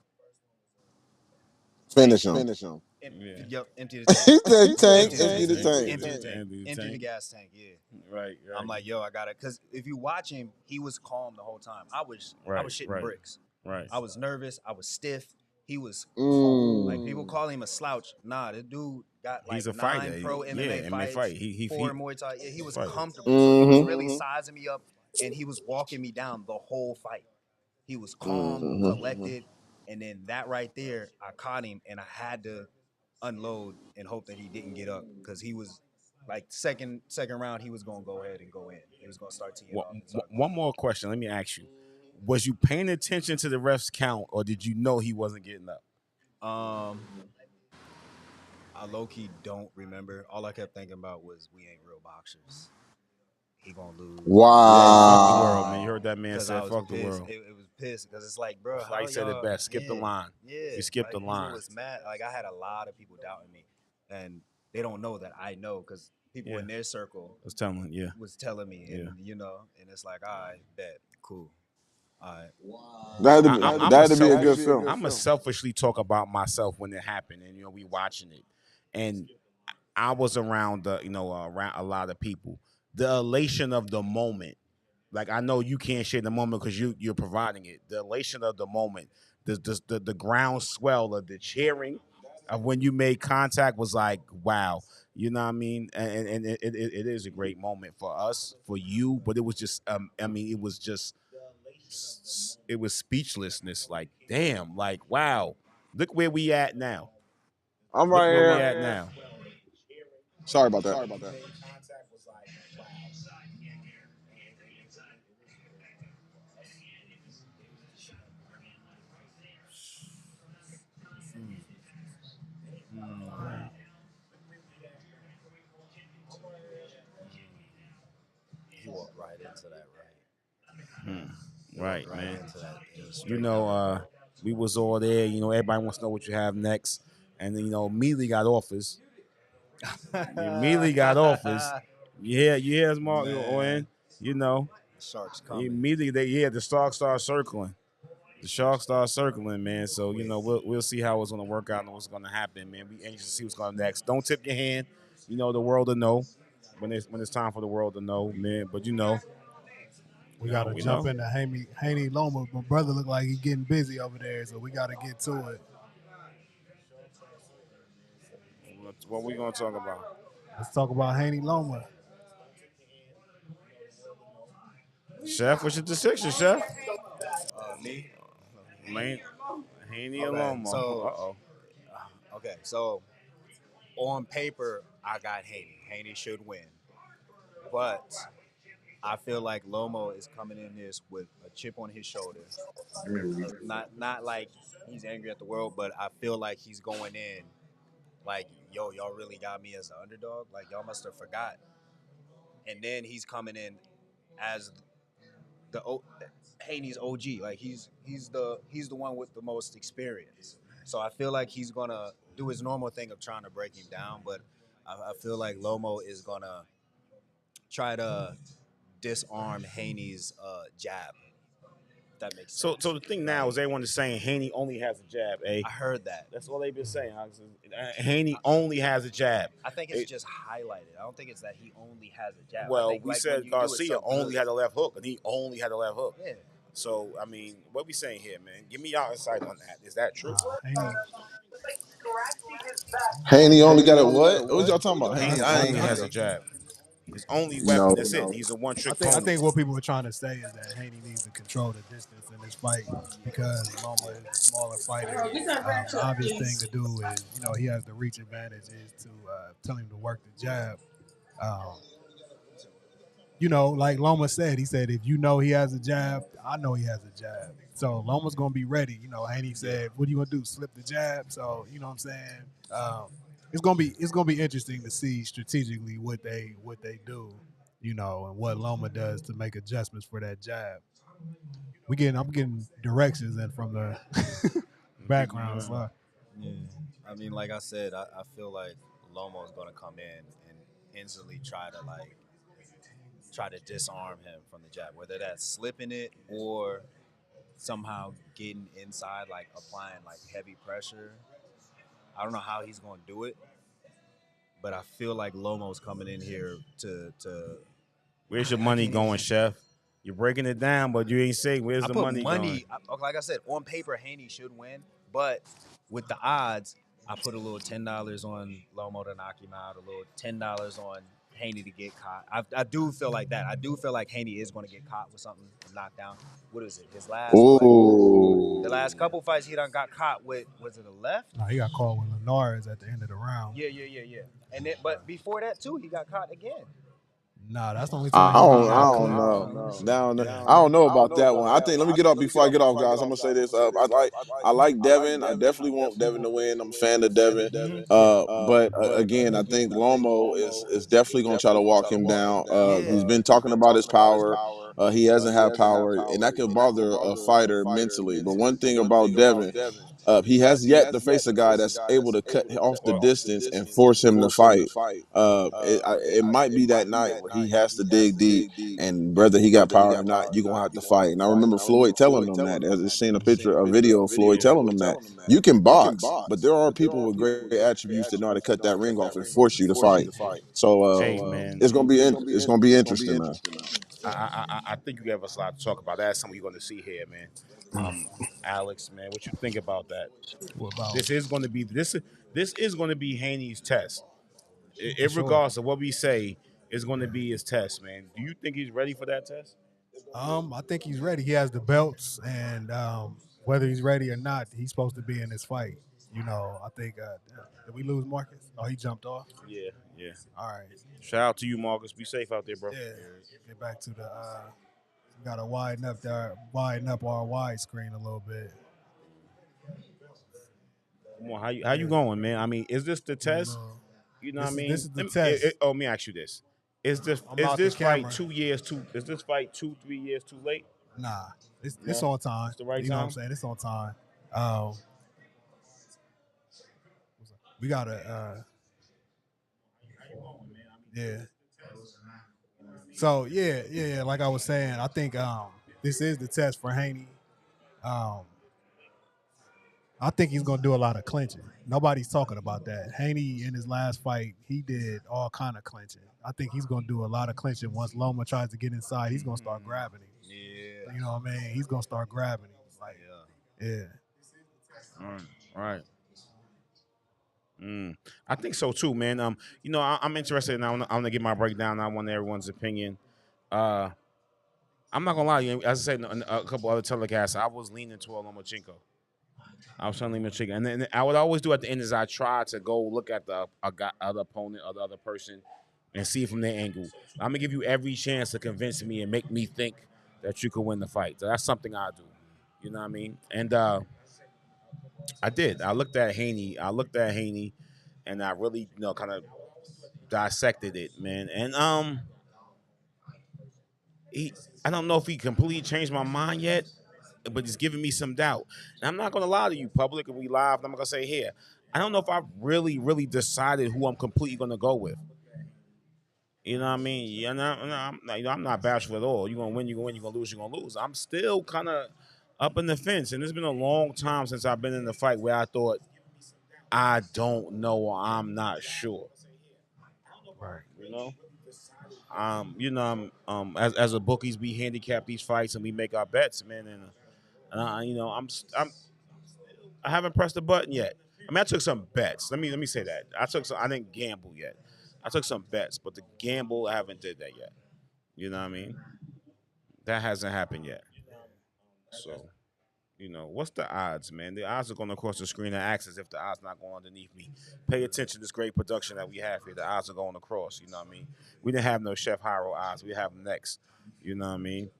Tank, Finish him. Yeah. yep, empty the tank. He said tank, Empty the empty tank. the tank. Empty the tank. Empty the Empty the tank. gas tank. Yeah. Right, I'm like, yo, I got it. Because if you watch him, he was calm the whole time. I was right, shitting right, bricks. right. I was nervous. I was stiff. He was calm. Like Mm. people call him a slouch. Nah, the dude got like He's a 9 fighter. pro Yeah, MMA MMA fights, fight. He 4 Muay Thai. Yeah, he was Right. comfortable. So he was Mm-hmm. really sizing me up, and he was walking me down the whole fight. He was calm, Mm-hmm. collected, and then that right there, I caught him, and I had to unload and hope that he didn't get up because he was like second round, he was gonna go ahead and go in. He was gonna start teeing off. And start One more question. Let me ask you: was you paying attention to the ref's count, or did you know he wasn't getting up? I low key don't remember. All I kept thinking about was we ain't real boxers. He gonna lose. Yeah, fuck the Wow. world, man. You heard that man Because I say, was "Fuck the pissed. world." It was pissed because it's like, bro, That's how why he said it y'all? best. Skip the Yeah, line. yeah. You skipped Like, the line. People was mad. Like I had a lot of people doubting me, and they don't know that I know because people Yeah. in their circle I was telling you, yeah. was telling me, and Yeah. and it's like, all right, bet, cool, all right. That had to be a good film. I'm a selfishly talk about myself when it happened, and we watching it, and I was around around a lot of people. The elation of the moment, like I know you can't share the moment because you're providing it. The elation of the moment, the groundswell of the cheering of when you made contact was like, wow, you know what I mean? And it is a great moment for us, for you, but it was just, I mean, it was speechlessness. Like, damn, like, wow, look where we at now. I'm Look right where we here. at now. Sorry about that. He walked right into that, Hmm. He Right, walked man. into that. It was You straight know, down. we was all there. Everybody wants to know what you have next, and then immediately got offers. You immediately got offers. You hear Mark Man, on. You know, the sharks coming. immediately the sharks start circling. The sharks start circling, man. So we'll see how it's gonna work out and what's gonna happen, man. We anxious to see what's going next. Don't tip your hand. The world to know when it's time for the world to know, man. But We got to we jump know. into Haney Loma. My brother look like he getting busy over there, so we got to get to it. What we gonna talk about? Let's talk about Haney Loma. Chef, what's your decision, Chef? Me. Man, Haney and Okay. Loma. So Uh-oh. okay. So on paper, I got Haney. Haney should win, but I feel like Lomo is coming in this with a chip on his shoulder. Not like he's angry at the world, but I feel like he's going in like, yo, y'all really got me as the underdog. Like y'all must have forgot. And then he's coming in as the Haney's OG. Like he's the one with the most experience. So I feel like he's gonna do his normal thing of trying to break him down, but I feel like Lomo is gonna try to disarm Haney's jab. If that makes So, sense. so the thing now is everyone is saying Haney only has a jab. I heard that. That's all they've been saying. Haney only has a jab. I think it's just highlighted. I don't think it's that he only has a jab. I Well, think we like when said you do it Garcia so only good. had a left hook, and he only had a left hook. Yeah. So, I mean, what we saying here, man? Give me y'all insight on that. Is that true? Haney, Haney only got a what? What was y'all talking about? Haney Haney, I only ain't. has a jab. His only You weapon. know, That's it. He's a one-trick I pony. think what people were trying to say is that Haney needs to control the distance in this fight because Loma is a smaller fighter. The obvious thing to do is, he has the reach advantage is to tell him to work the jab. Um, like Loma said, he said, if you know he has a jab, I know he has a jab. So Loma's gonna be ready. Haney said, what are you gonna do? Slip the jab? So you know what I'm saying? It's gonna be interesting to see strategically what they do, and what Loma does to make adjustments for that jab. I'm getting directions in from the background. So. Yeah. I mean, like I said, I feel like Lomo is gonna come in and instantly try to disarm him from the jab, whether that's slipping it or somehow getting inside, like applying like heavy pressure. I don't know how he's gonna do it, but I feel like Lomo's coming in here to. Where's your I money can't even. going, Chef? You're breaking it down, but you ain't saying where's I the put money going. money. Like I said, on paper, Haney should win, but with the odds, I put a little $10 on Lomo to knock him out, a little $10 on Haney to get caught. I do feel like that. I do feel like Haney is going to get caught with something and knocked down. What is it? His last what? The ooh. last couple fights he done got caught with. Was it a left? No, he got caught with Linares at the end of the round. Yeah. And then, but before that too, he got caught again. Nah, that's the only I time he don't, really I got don't caught. know. Let me see. Down, Yeah. I don't know about that one. I think let me get off before I get off, guys. I'm gonna say this. I like Devin. I definitely want Devin to win. I'm a fan of Devin. But again, I think Lomo is definitely gonna try to walk him down. He's been talking about his power. He hasn't had power, and that can bother a fighter mentally. But one thing about Devin, he has yet to face a guy that's able to cut off the distance and force him to fight. It might be that night where he has to dig deep, and whether he got power or not, you're gonna have to fight. And I remember Floyd telling him that. I just seen a video of Floyd telling him that you can box, but there are people with great attributes that know how to cut that ring off and force you to fight. So Hey, man, it's gonna be interesting, man. I think you have us a lot to talk about. That's something you're going to see here, man. Alex, man, what you think about that? What about This is going to be Haney's test. for In sure? regards to what we say is going to be his test, man. Do you think he's ready for that test? I think he's ready. He has the belts, and whether he's ready or not, he's supposed to be in this fight. I think. Did we lose Marcus? Oh, he jumped off. Yeah, yeah. All right. Shout out to you, Marcus. Be safe out there, bro. Yeah. Get back to the. We gotta widen up our wide screen a little bit. Come on, how you going, man? I mean, is this the test? You know what I mean? This is the test. Let me ask you this: I'm is out the this fight camera. 2 years too? Is this fight 2-3 years too late? Nah, it's No? on time. It's the right You know what I'm time? saying? It's on time. Um, we gotta. Yeah. So yeah. Like I was saying, I think this is the test for Haney. Um, I think he's gonna do a lot of clinching. Nobody's talking about that. Haney in his last fight, he did all kind of clinching. I think he's gonna do a lot of clinching. Once Loma tries to get inside, he's gonna start grabbing him. Yeah. You know what I mean? He's gonna start grabbing him. Like, yeah. All right. I think so too, man. I'm interested, and I want to get my breakdown. I want everyone's opinion. I'm not gonna lie to you. As I said in a couple other telecasts, I was leaning toward Lomachenko. I was trying to lean Lomachenko, and then I would always do at the end is I try to go look at the other opponent or the other person and see from their angle. I'm gonna give you every chance to convince me and make me think that you could win the fight. So that's something I do. You know what I mean? And I did. I looked at Haney. And I really, kind of dissected it, man. And I don't know if he completely changed my mind yet, but he's giving me some doubt. And I'm not gonna lie to you, public, and we live. I'm gonna say here, I don't know if I've really, really decided who I'm completely gonna go with. You know what I mean? Yeah, I'm not bashful at all. You're gonna win, you're gonna win, you're gonna lose, you're gonna lose. I'm still kind of up in the fence, and it's been a long time since I've been in the fight where I thought I don't know or I'm not sure. Right. You know. As a bookies, we handicap these fights and we make our bets, man. And I haven't pressed the button yet. I mean, I took some bets. Let me say that I didn't gamble yet. I took some bets, but the gamble I haven't did that yet. You know what I mean? That hasn't happened yet. So, what's the odds, man? The odds are going across the screen and ask as if the odds not going underneath me. Pay attention to this great production that we have here. The odds are going across. You know what I mean? We didn't have no Chef Hiro odds. We have them next. You know what I mean?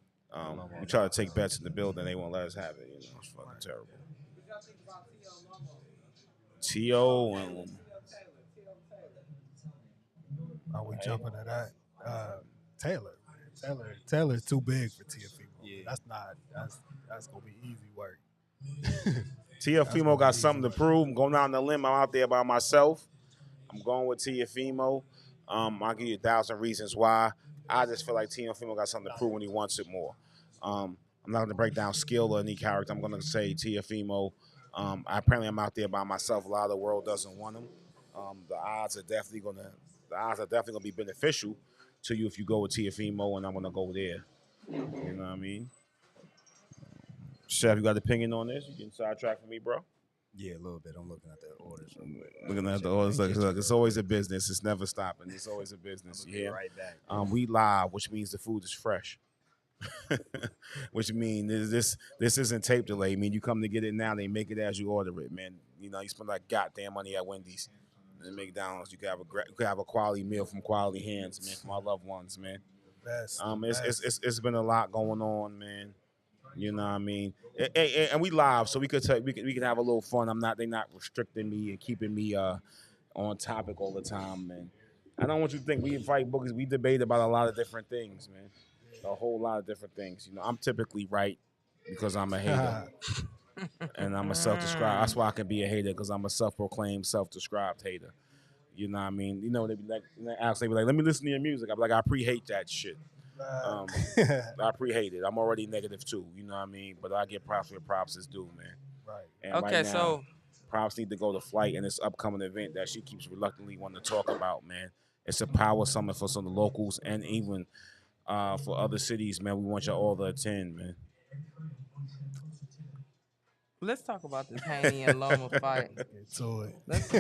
We try to take bets in the building. They won't let us have it. It's fucking terrible. T.O. and Are we jumping to that? Taylor. Taylor's too big for Tiafimo. Yeah. That's gonna be easy work. Tiafimo got something to prove. I'm going out on the limb. I'm out there by myself. I'm going with Tiafimo. I'll give you 1,000 reasons why. I just feel like Tiafimo got something to prove when he wants it more. I'm not going to break down skill or any character. I'm going to say Tiafimo. Apparently, I'm out there by myself. A lot of the world doesn't want him. The odds are definitely going to be beneficial to you if you go with Tiafimo, and I'm going to go there. You know what I mean? Chef, you got an opinion on this? You can sidetrack for me, bro? Yeah, a little bit. I'm looking at the orders real quick. Looking at the orders. Look, it's always a business. It's never stopping. It's always a business. You hear? Right back. We live, which means the food is fresh. Which means this isn't tape delay. I mean, you come to get it now, they make it as you order it, man. You spend like goddamn money at Wendy's and McDonald's. You can have a quality meal from quality hands, man, from our loved ones, man. Best. It's been a lot going on, man. You know what I mean? And we live, so we could have a little fun. They're not restricting me and keeping me on topic all the time, man. I don't want you to think we fight bookies. We debate about a lot of different things, man. A whole lot of different things. I'm typically right because I'm a hater. And I'm a self-described. That's why I can be a hater, because I'm a self-proclaimed, self-described hater. You know what I mean? They be like, Alex, they be like, let me listen to your music. I'm like, I pre-hate that shit. I pre-hate it. I'm already negative too. You know what I mean? But I get props where props is due, man. Right. And Okay, right now, so props need to go to Flight and this upcoming event that she keeps reluctantly wanting to talk about, man. It's a power summit for some of the locals and even for other cities, man. We want y'all all to attend, man. let's talk about this Haney and Loma fight. So Let's She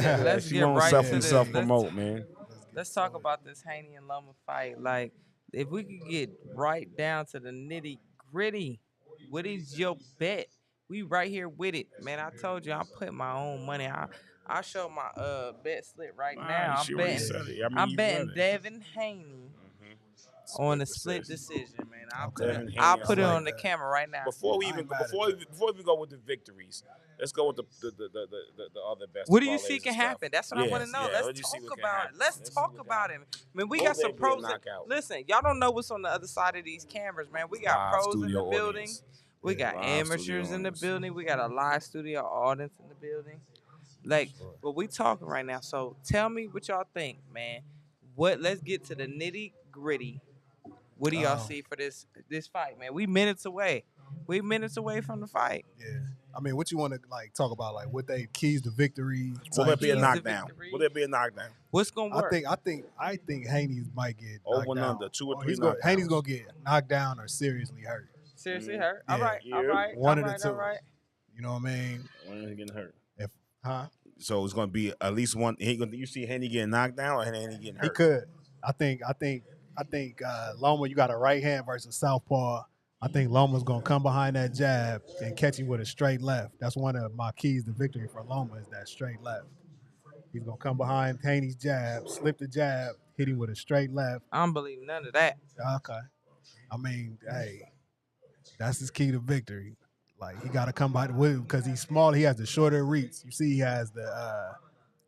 get won't right to this. self-promote, man. Let's talk about this Haney and Loma fight. Like, if we could get right down to the nitty gritty, what is your bet? We right here with it, man. I told you I'm putting my own money. I show my bet slip right now. She already said it. I mean, I'm you betting read it. Devin Haney on a split decision, man. I'll put it on the camera right now. Before we even go with the victories, let's go with the other best. What do you parlays see and can stuff. happen? That's what I want to know. Yeah, what Let's do you see talk what can about it. happen? Let's see talk what can about it. happen. Man, we Both got some they be a pros. knockout. Listen, y'all don't know what's on the other side of these cameras, man. We got Live pros in the studio building. audience. We got Live amateurs studio in the audience. building. We got a live studio audience in the building. Like, but we talking right now. So tell me what y'all think, man. Let's get to the nitty gritty. What do y'all see for this fight, man? We minutes away. We minutes away from the fight. yeah. I mean, what you want to talk about? Like, what they keys to victory? Will there be a Keys to knockdown? victory. Will there be a knockdown? What's gonna work? I think Haney's might get Over knocked and down. under, 2 or 3 Haney's knockdowns. gonna get knocked down or seriously hurt. Seriously hurt. Yeah. All right. Yeah. All right. One all of the right, two. All right. You know what I mean? When is he getting hurt? Huh? So it's going to be at least one. You see Haney getting knocked down or Haney getting hurt? He could. I think Loma, you got a right hand versus southpaw. I think Loma's gonna come behind that jab and catch him with a straight left. That's one of my keys to victory for Loma is that straight left. He's gonna come behind Haney's jab, slip the jab, hit him with a straight left. I don't believe none of that. Okay. I mean, hey, that's his key to victory. Like he got to come by the whip because he's small. He has the shorter reach. You see, he has the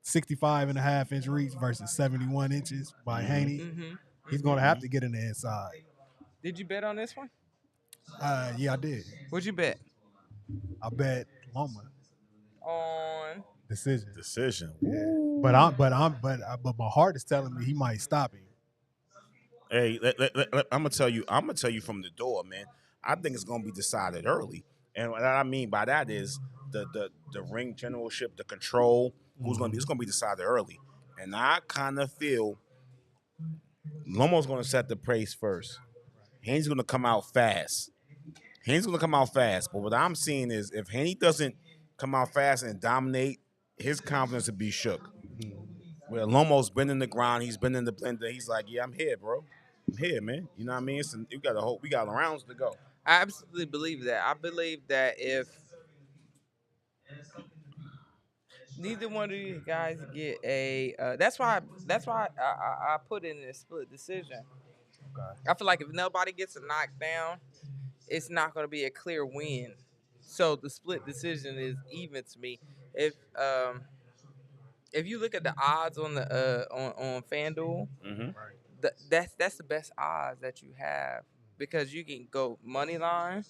65 and a half inch reach versus 71 inches by Haney. Mm-hmm. He's going to have to get in the inside. Did you bet on this one? Yeah, I did. What'd you bet? I bet Loma On decision. Decision. Yeah. But my heart is telling me he might stop him. Hey, I'm gonna tell you. I'm gonna tell you from the door, man. I think it's gonna be decided early, and what I mean by that is the ring generalship, the control. Who's gonna be? It's gonna be decided early, and I kind of feel Lomo's gonna set the pace first. Haney's gonna come out fast. Haney's gonna come out fast, but what I'm seeing is if Haney doesn't come out fast and dominate, his confidence will be shook. Where Lomo's been in the ground, he's been in the blender. He's like, yeah, I'm here, bro. I'm here, man. You know what I mean? We got rounds to go. I absolutely believe that. I believe that if neither one of these guys get a, that's why I put in a split decision. Okay. I feel like if nobody gets a knockdown, it's not going to be a clear win. So the split decision is even to me. If you look at the odds on the on FanDuel, Mm-hmm. that's the best odds that you have because you can go money line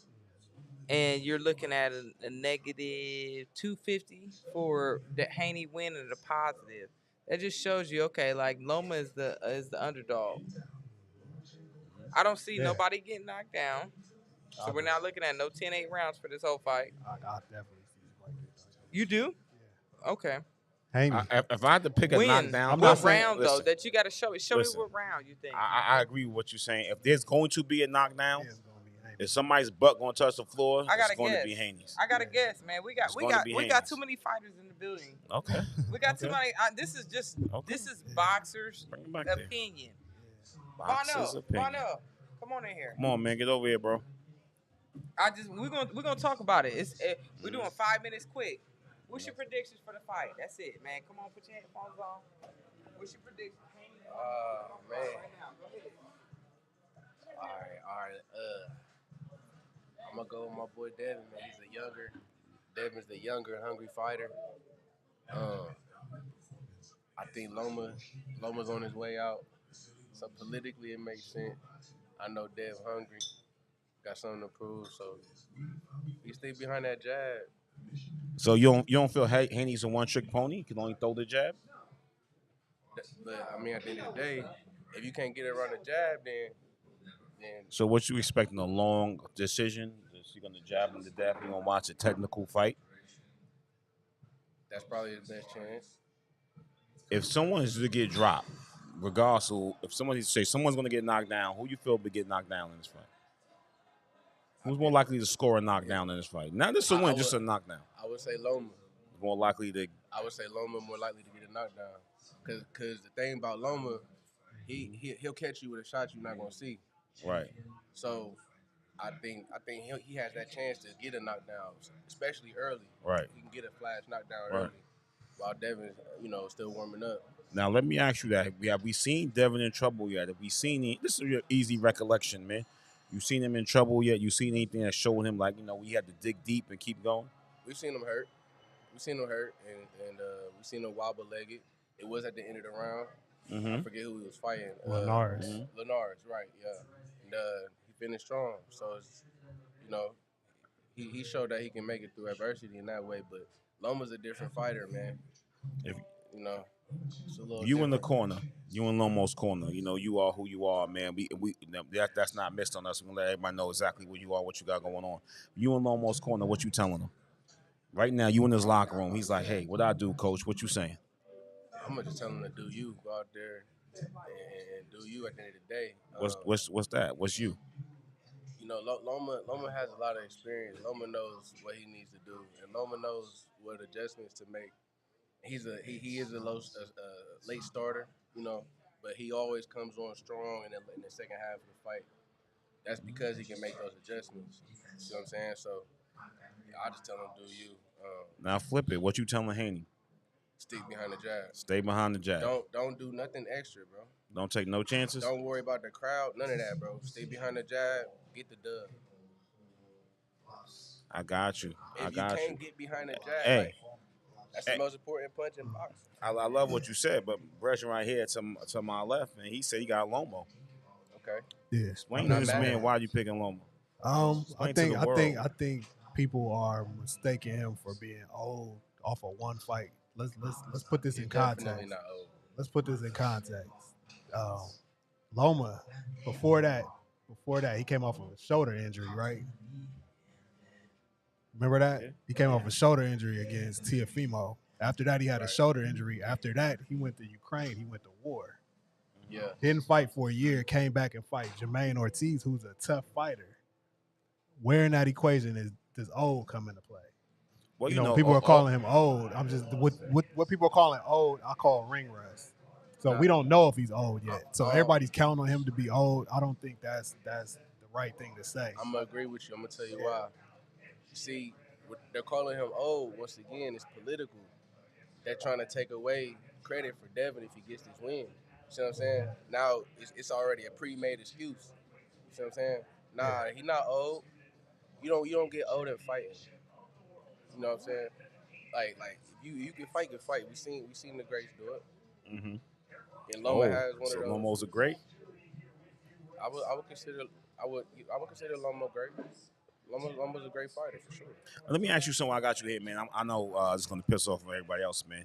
and you're looking at a negative 250 for the Haney win and the positive. That just shows you, okay, like Loma is the underdog. I don't see nobody getting knocked down, so we're not looking at no 10-8 rounds for this whole fight. I definitely see somebody get knocked You do? Yeah. Okay. Haney. If I had to pick a When? knockdown, I'm What not saying- round though that you got to show me? Show Listen. me what round you think. I agree with what you're saying. If there's going to be a knockdown, Yeah, it's gonna be Haney. if somebody's butt going to touch the floor, I gotta it's going guess. to be Haney's. I gotta guess, man. We It's gonna be got Haney's. too many fighters in the building. Okay. We got too Okay. many. This is just this is boxers' Bring it back there. opinion. Boxer's opinion. Bono, come on in here. Come on, man. Get over here, bro. We're gonna talk about it. We're doing 5 minutes quick. What's your predictions for the fight? That's it, man. Come on, put your headphones on. What's your predictions? Man. Right now. Go ahead. All right. I'm gonna go with my boy Devin, man. Devin's the younger, hungry fighter. I think Loma's on his way out. So politically, it makes sense. I know Dev hungry, got something to prove. So he stay behind that jab. So you don't feel Haney's a one-trick pony? He can only throw the jab? But I mean, at the end of the day, if you can't get around the jab, then So what you expecting, a long decision? Is he going to jab him to death? You going to watch a technical fight? that's probably his best chance. If someone is to get dropped, regardless of if someone say someone's going to get knocked down, who you feel will get knocked down in this fight? Who's more likely to score a knockdown in this fight? Not just a win, just a knockdown. I would say Loma. More likely to. I would say Loma more likely to get a knockdown. Cause the thing about Loma, he'll catch you with a shot you're not gonna see. Right. So I think he has that chance to get a knockdown, especially early. Right. He can get a flash knockdown Right. early, while Devin, still warming up. Now let me ask you that: Have we seen Devin in trouble yet? Have we seen him? This is your easy recollection, man. You seen him in trouble yet? You seen anything that showed him like we had to dig deep and keep going? We've seen him hurt. And we seen him wobble legged. It was at the end of the round. Mm-hmm. I forget who he was fighting. Linares. Linares, right? Yeah, and he finished strong. So it's, he showed that he can make it through adversity in that way. But Loma's a different fighter, man. It's a little. You in the different. corner. You in Lomo's corner. You are who you are, man. That's not missed on us. We're gonna let everybody know exactly who you are, what you got going on. You in Lomo's corner. What you telling him? Right now, you in his locker room. He's like, "Hey, what I do, coach? What you saying?" I'm gonna just tell him to do you. Go out there and do you. At the end of the day, What's that? What's you? Loma has a lot of experience. Loma knows what he needs to do, and Loma knows what adjustments to make. He is a late starter, but he always comes on strong in the second half of the fight. that's because he can make those adjustments. You know what I'm saying? So I just tell him, do you. Now flip it. What you telling Haney? Stick behind the jab. Stay behind the jab. Don't do nothing extra, bro. Don't take no chances. Don't worry about the crowd. None of that, bro. Stay behind the jab. Get the dub. I got you. If you can't get behind the jab, hey, like, that's the most important punch in boxing. I love what you said, but Brescia right here to my left, and he said he got Loma. Okay. Yeah. Explain to this man why you picking Loma. I think people are mistaking him for being old off of one fight. Let's put this in context. Definitely not old. Let's put this in context. Loma, before that, he came off of a shoulder injury, right? Remember that? Yeah. He came off a shoulder injury against Teofimo. After that, he had a shoulder injury. After that, he went to Ukraine. He went to war. Yeah. Didn't fight for a year, came back and fight Jermaine Ortiz, who's a tough fighter. Where in that equation does old come into play? Well, people are calling him old. I'm just what people are calling old, I call ring rust. So we don't know if he's old yet. So everybody's counting on him to be old. I don't think that's the right thing to say. I'm gonna agree with you. I'm gonna tell you why. You see, they're calling him old. Once again, it's political. They're trying to take away credit for Devin if he gets this win. You see what I'm saying? Now it's already a pre-made excuse. You see what I'm saying? Nah, he not old. You don't get old in fighting. You know what I'm saying? Like you can fight, We seen the greats do it. Mm-hmm. And Loma has one of those. Loma's a great. I would consider Loma great. Loma's a great fighter for sure. Let me ask you something. I got you here, man. I know this is going to piss off everybody else, man.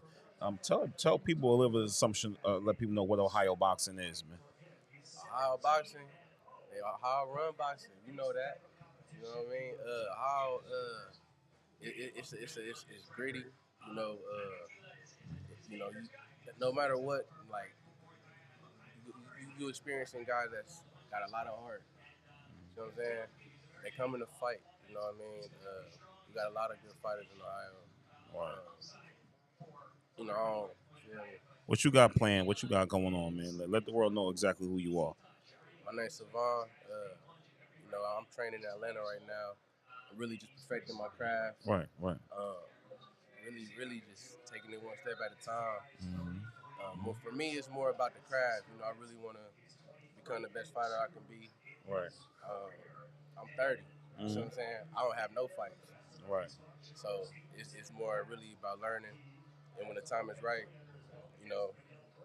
Tell people a little bit of assumption. Let people know what Ohio boxing is, man. Ohio boxing, Ohio run boxing. You know that. You know what I mean? Ohio, it's gritty. No matter what, like you experiencing guys that's got a lot of heart. You know what I'm saying? They come in to fight. You know what I mean? You got a lot of good fighters in Ohio. Wow. What you got planned? What you got going on, man? Let the world know exactly who you are. My name's Savon. I'm training in Atlanta right now. I'm really just perfecting my craft. Right. Really just taking it one step at a time. Mm-hmm. But for me, it's more about the craft. I really want to become the best fighter I can be. Right. I'm 30. You know what I'm saying? I don't have no fights. Right. So it's more really about learning. And when the time is right,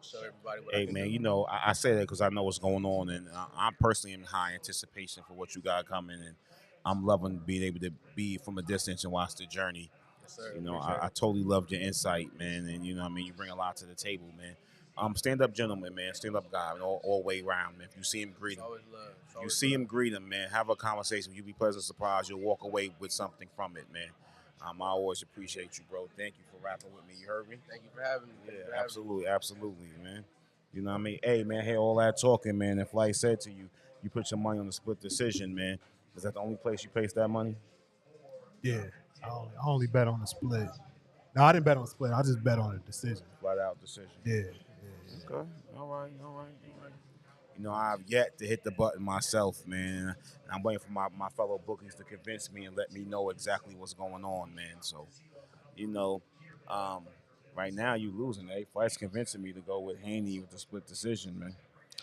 show everybody what I can do. I say that because I know what's going on, and I personally am in high anticipation for what you got coming, and I'm loving being able to be from a distance and watch the journey. Yes, sir. I totally loved your insight, man, and you bring a lot to the table, man. Stand-up gentleman, man, stand-up guy, all way around, man. If you see him, greet him. You see him, greet him, man. Have a conversation. You'll be pleasantly surprised. You'll walk away with something from it, man. I always appreciate you, bro. Thank you for rapping with me. You heard me? Thank you for having me. Yeah, absolutely, man. You know what I mean? Hey, man, hear all that talking, man. If, like I said to you, you put your money on the split decision, man, is that the only place you place that money? Yeah, I only bet on the split. No, I didn't bet on the split. I just bet on the decision. Flat out decision. Yeah. Okay. All right. I've yet to hit the button myself, man. And I'm waiting for my fellow bookies to convince me and let me know exactly what's going on, man. So, right now you losing. Fight's convincing me to go with Haney with the split decision, man.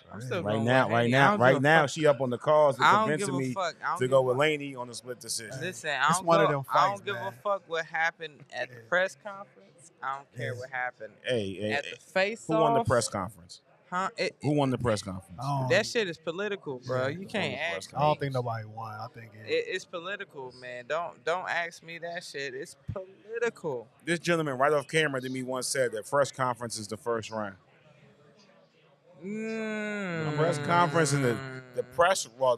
I'm still right now, she up on the cards and convincing me to go with Laney on the split decision. Listen, I don't give a fuck what happened at the press conference. I don't care what happened at the face-off. Who won the press conference? Huh? Who won the press conference? That shit is political, bro. You can't ask me. I don't think nobody won. I think it's political, man. Don't ask me that shit. It's political. This gentleman right off camera to me once said that press conference is the first round. The press conference and the press run.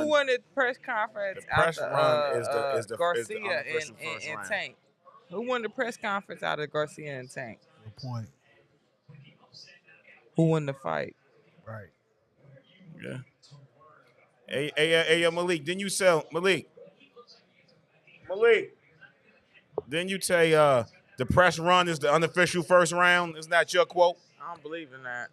Who won the press conference? The press run is the Garcia and Tank. Who won the press conference out of Garcia and Tank? Good point. Who won the fight? Right. Yeah. Hey, Malik, didn't you sell Malik? Didn't you say the press run is the unofficial first round? Isn't that your quote? I don't believe in that.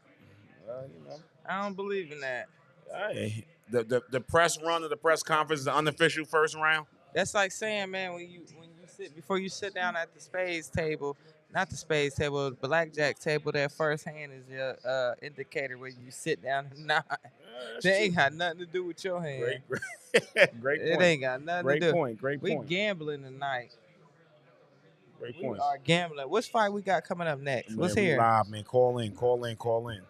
I don't believe in that. Hey, the press run of the press conference is the unofficial first round. That's like saying, man, when you sit before you sit down at the spades table, not the spades table, the blackjack table. That first hand is your indicator where you sit down and nine. That's That true. ain't got nothing to do with your hand. Great It point. ain't got nothing Great to do. point. Great We point. gambling tonight. Great We point. are gambling. Which fight we got coming up next? Man, What's we here? live, man. Call in. Call in. Call in.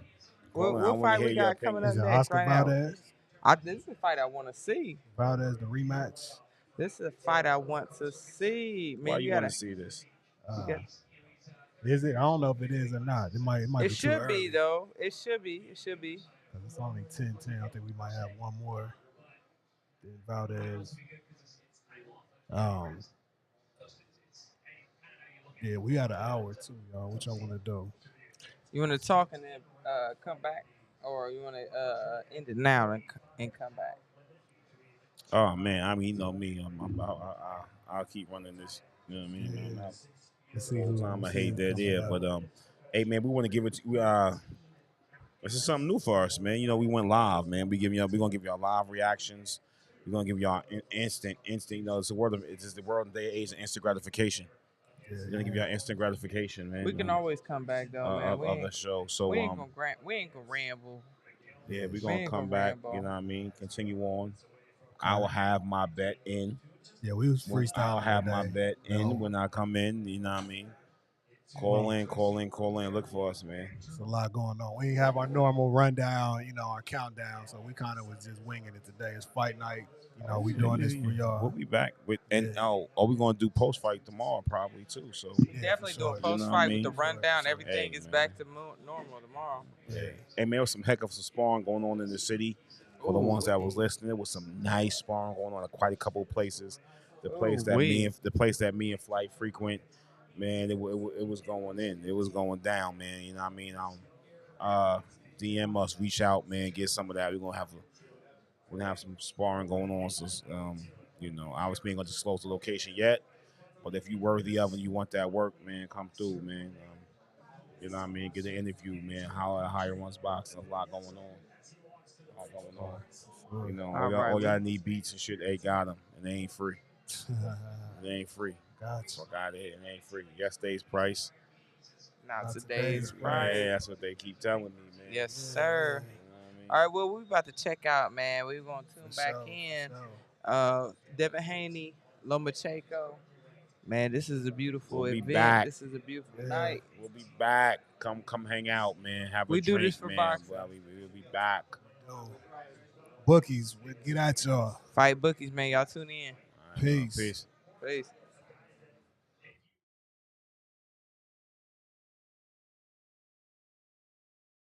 Call in. I What want to fight hear we your got coming up Is opinion. it next Oscar right now? Valdez? This is a fight I want to see. Valdez, the rematch. This is a fight I want to see. Man, Why you you gotta. want to see this? Is it? I don't know if it is or not. It might It be too should early. be though. It should be. It should be. 'Cause it's only 10-10. I think we might have one more. Then Valdez. Yeah, we got an hour too, y'all. What y'all want to do? You want to talk and then come back, or you want to end it now and come back? Oh man, I mean, you know me. I'll keep running this. You know what I mean? Yeah. Man, Let's the see whole who. time I let's see hate who that. coming Yeah, out. but hey man, we want to give it. This is something new for us, man. You know, we went live, man. We're gonna give y'all live reactions. We're gonna give y'all instant. You know, it's the world of day age of instant gratification. We're gonna give y'all instant gratification, man. We can always come back though, man. Of the show. So we ain't gonna ramble. yeah, we're We gonna ain't come gonna back. ramble. You know what I mean? Continue on. I will have my bet in. Yeah, we was I'll freestyling have today. my bet in No. when I come in. You know what I mean? Call in. Look for us, man. There's a lot going on. We ain't have our normal rundown, our countdown. So we kind of was just winging it today. It's fight night. We doing this for y'all. We'll be back with are we gonna do post fight tomorrow probably too? So Definitely sure. doing post You know fight what I with the mean? rundown. Sure. Everything Hey, is man. back to normal tomorrow. Yeah. Hey man, there was some heck of some sparring going on in the city. For the ones that was listening, there was some nice sparring going on at quite a couple of places. The place that me and Flight frequent, man, it was going in. It was going down, man. You know what I mean? DM us, reach out, man, get some of that. We're gonna have some sparring going on. So obviously ain't gonna disclose the location yet. But if you worthy of and you want that work, man, come through, man. You know what I mean? Get an interview, man. Holler at Higher Ones Boxing. A lot going on. Sure. You know, All right, all y'all need beats and shit. They got them, and they ain't free. They ain't free. Gotcha. Fuck out of here. It ain't free. Yesterday's price. Not today's price. Yeah, that's what they keep telling me, man. Yes, sir. You know what I mean? All right, well, we about to check out, man. We're going to tune back sure, in. for Devin Haney, Loma. Man, this is a beautiful We'll be event. back. This is a beautiful night. We'll be back. Come hang out, man. Have We a do drink, this for man. boxing. Well, we'll be back. Yo, bookies, get at y'all. Fight bookies, man. Y'all tune in. All right, Peace. Peace. Peace.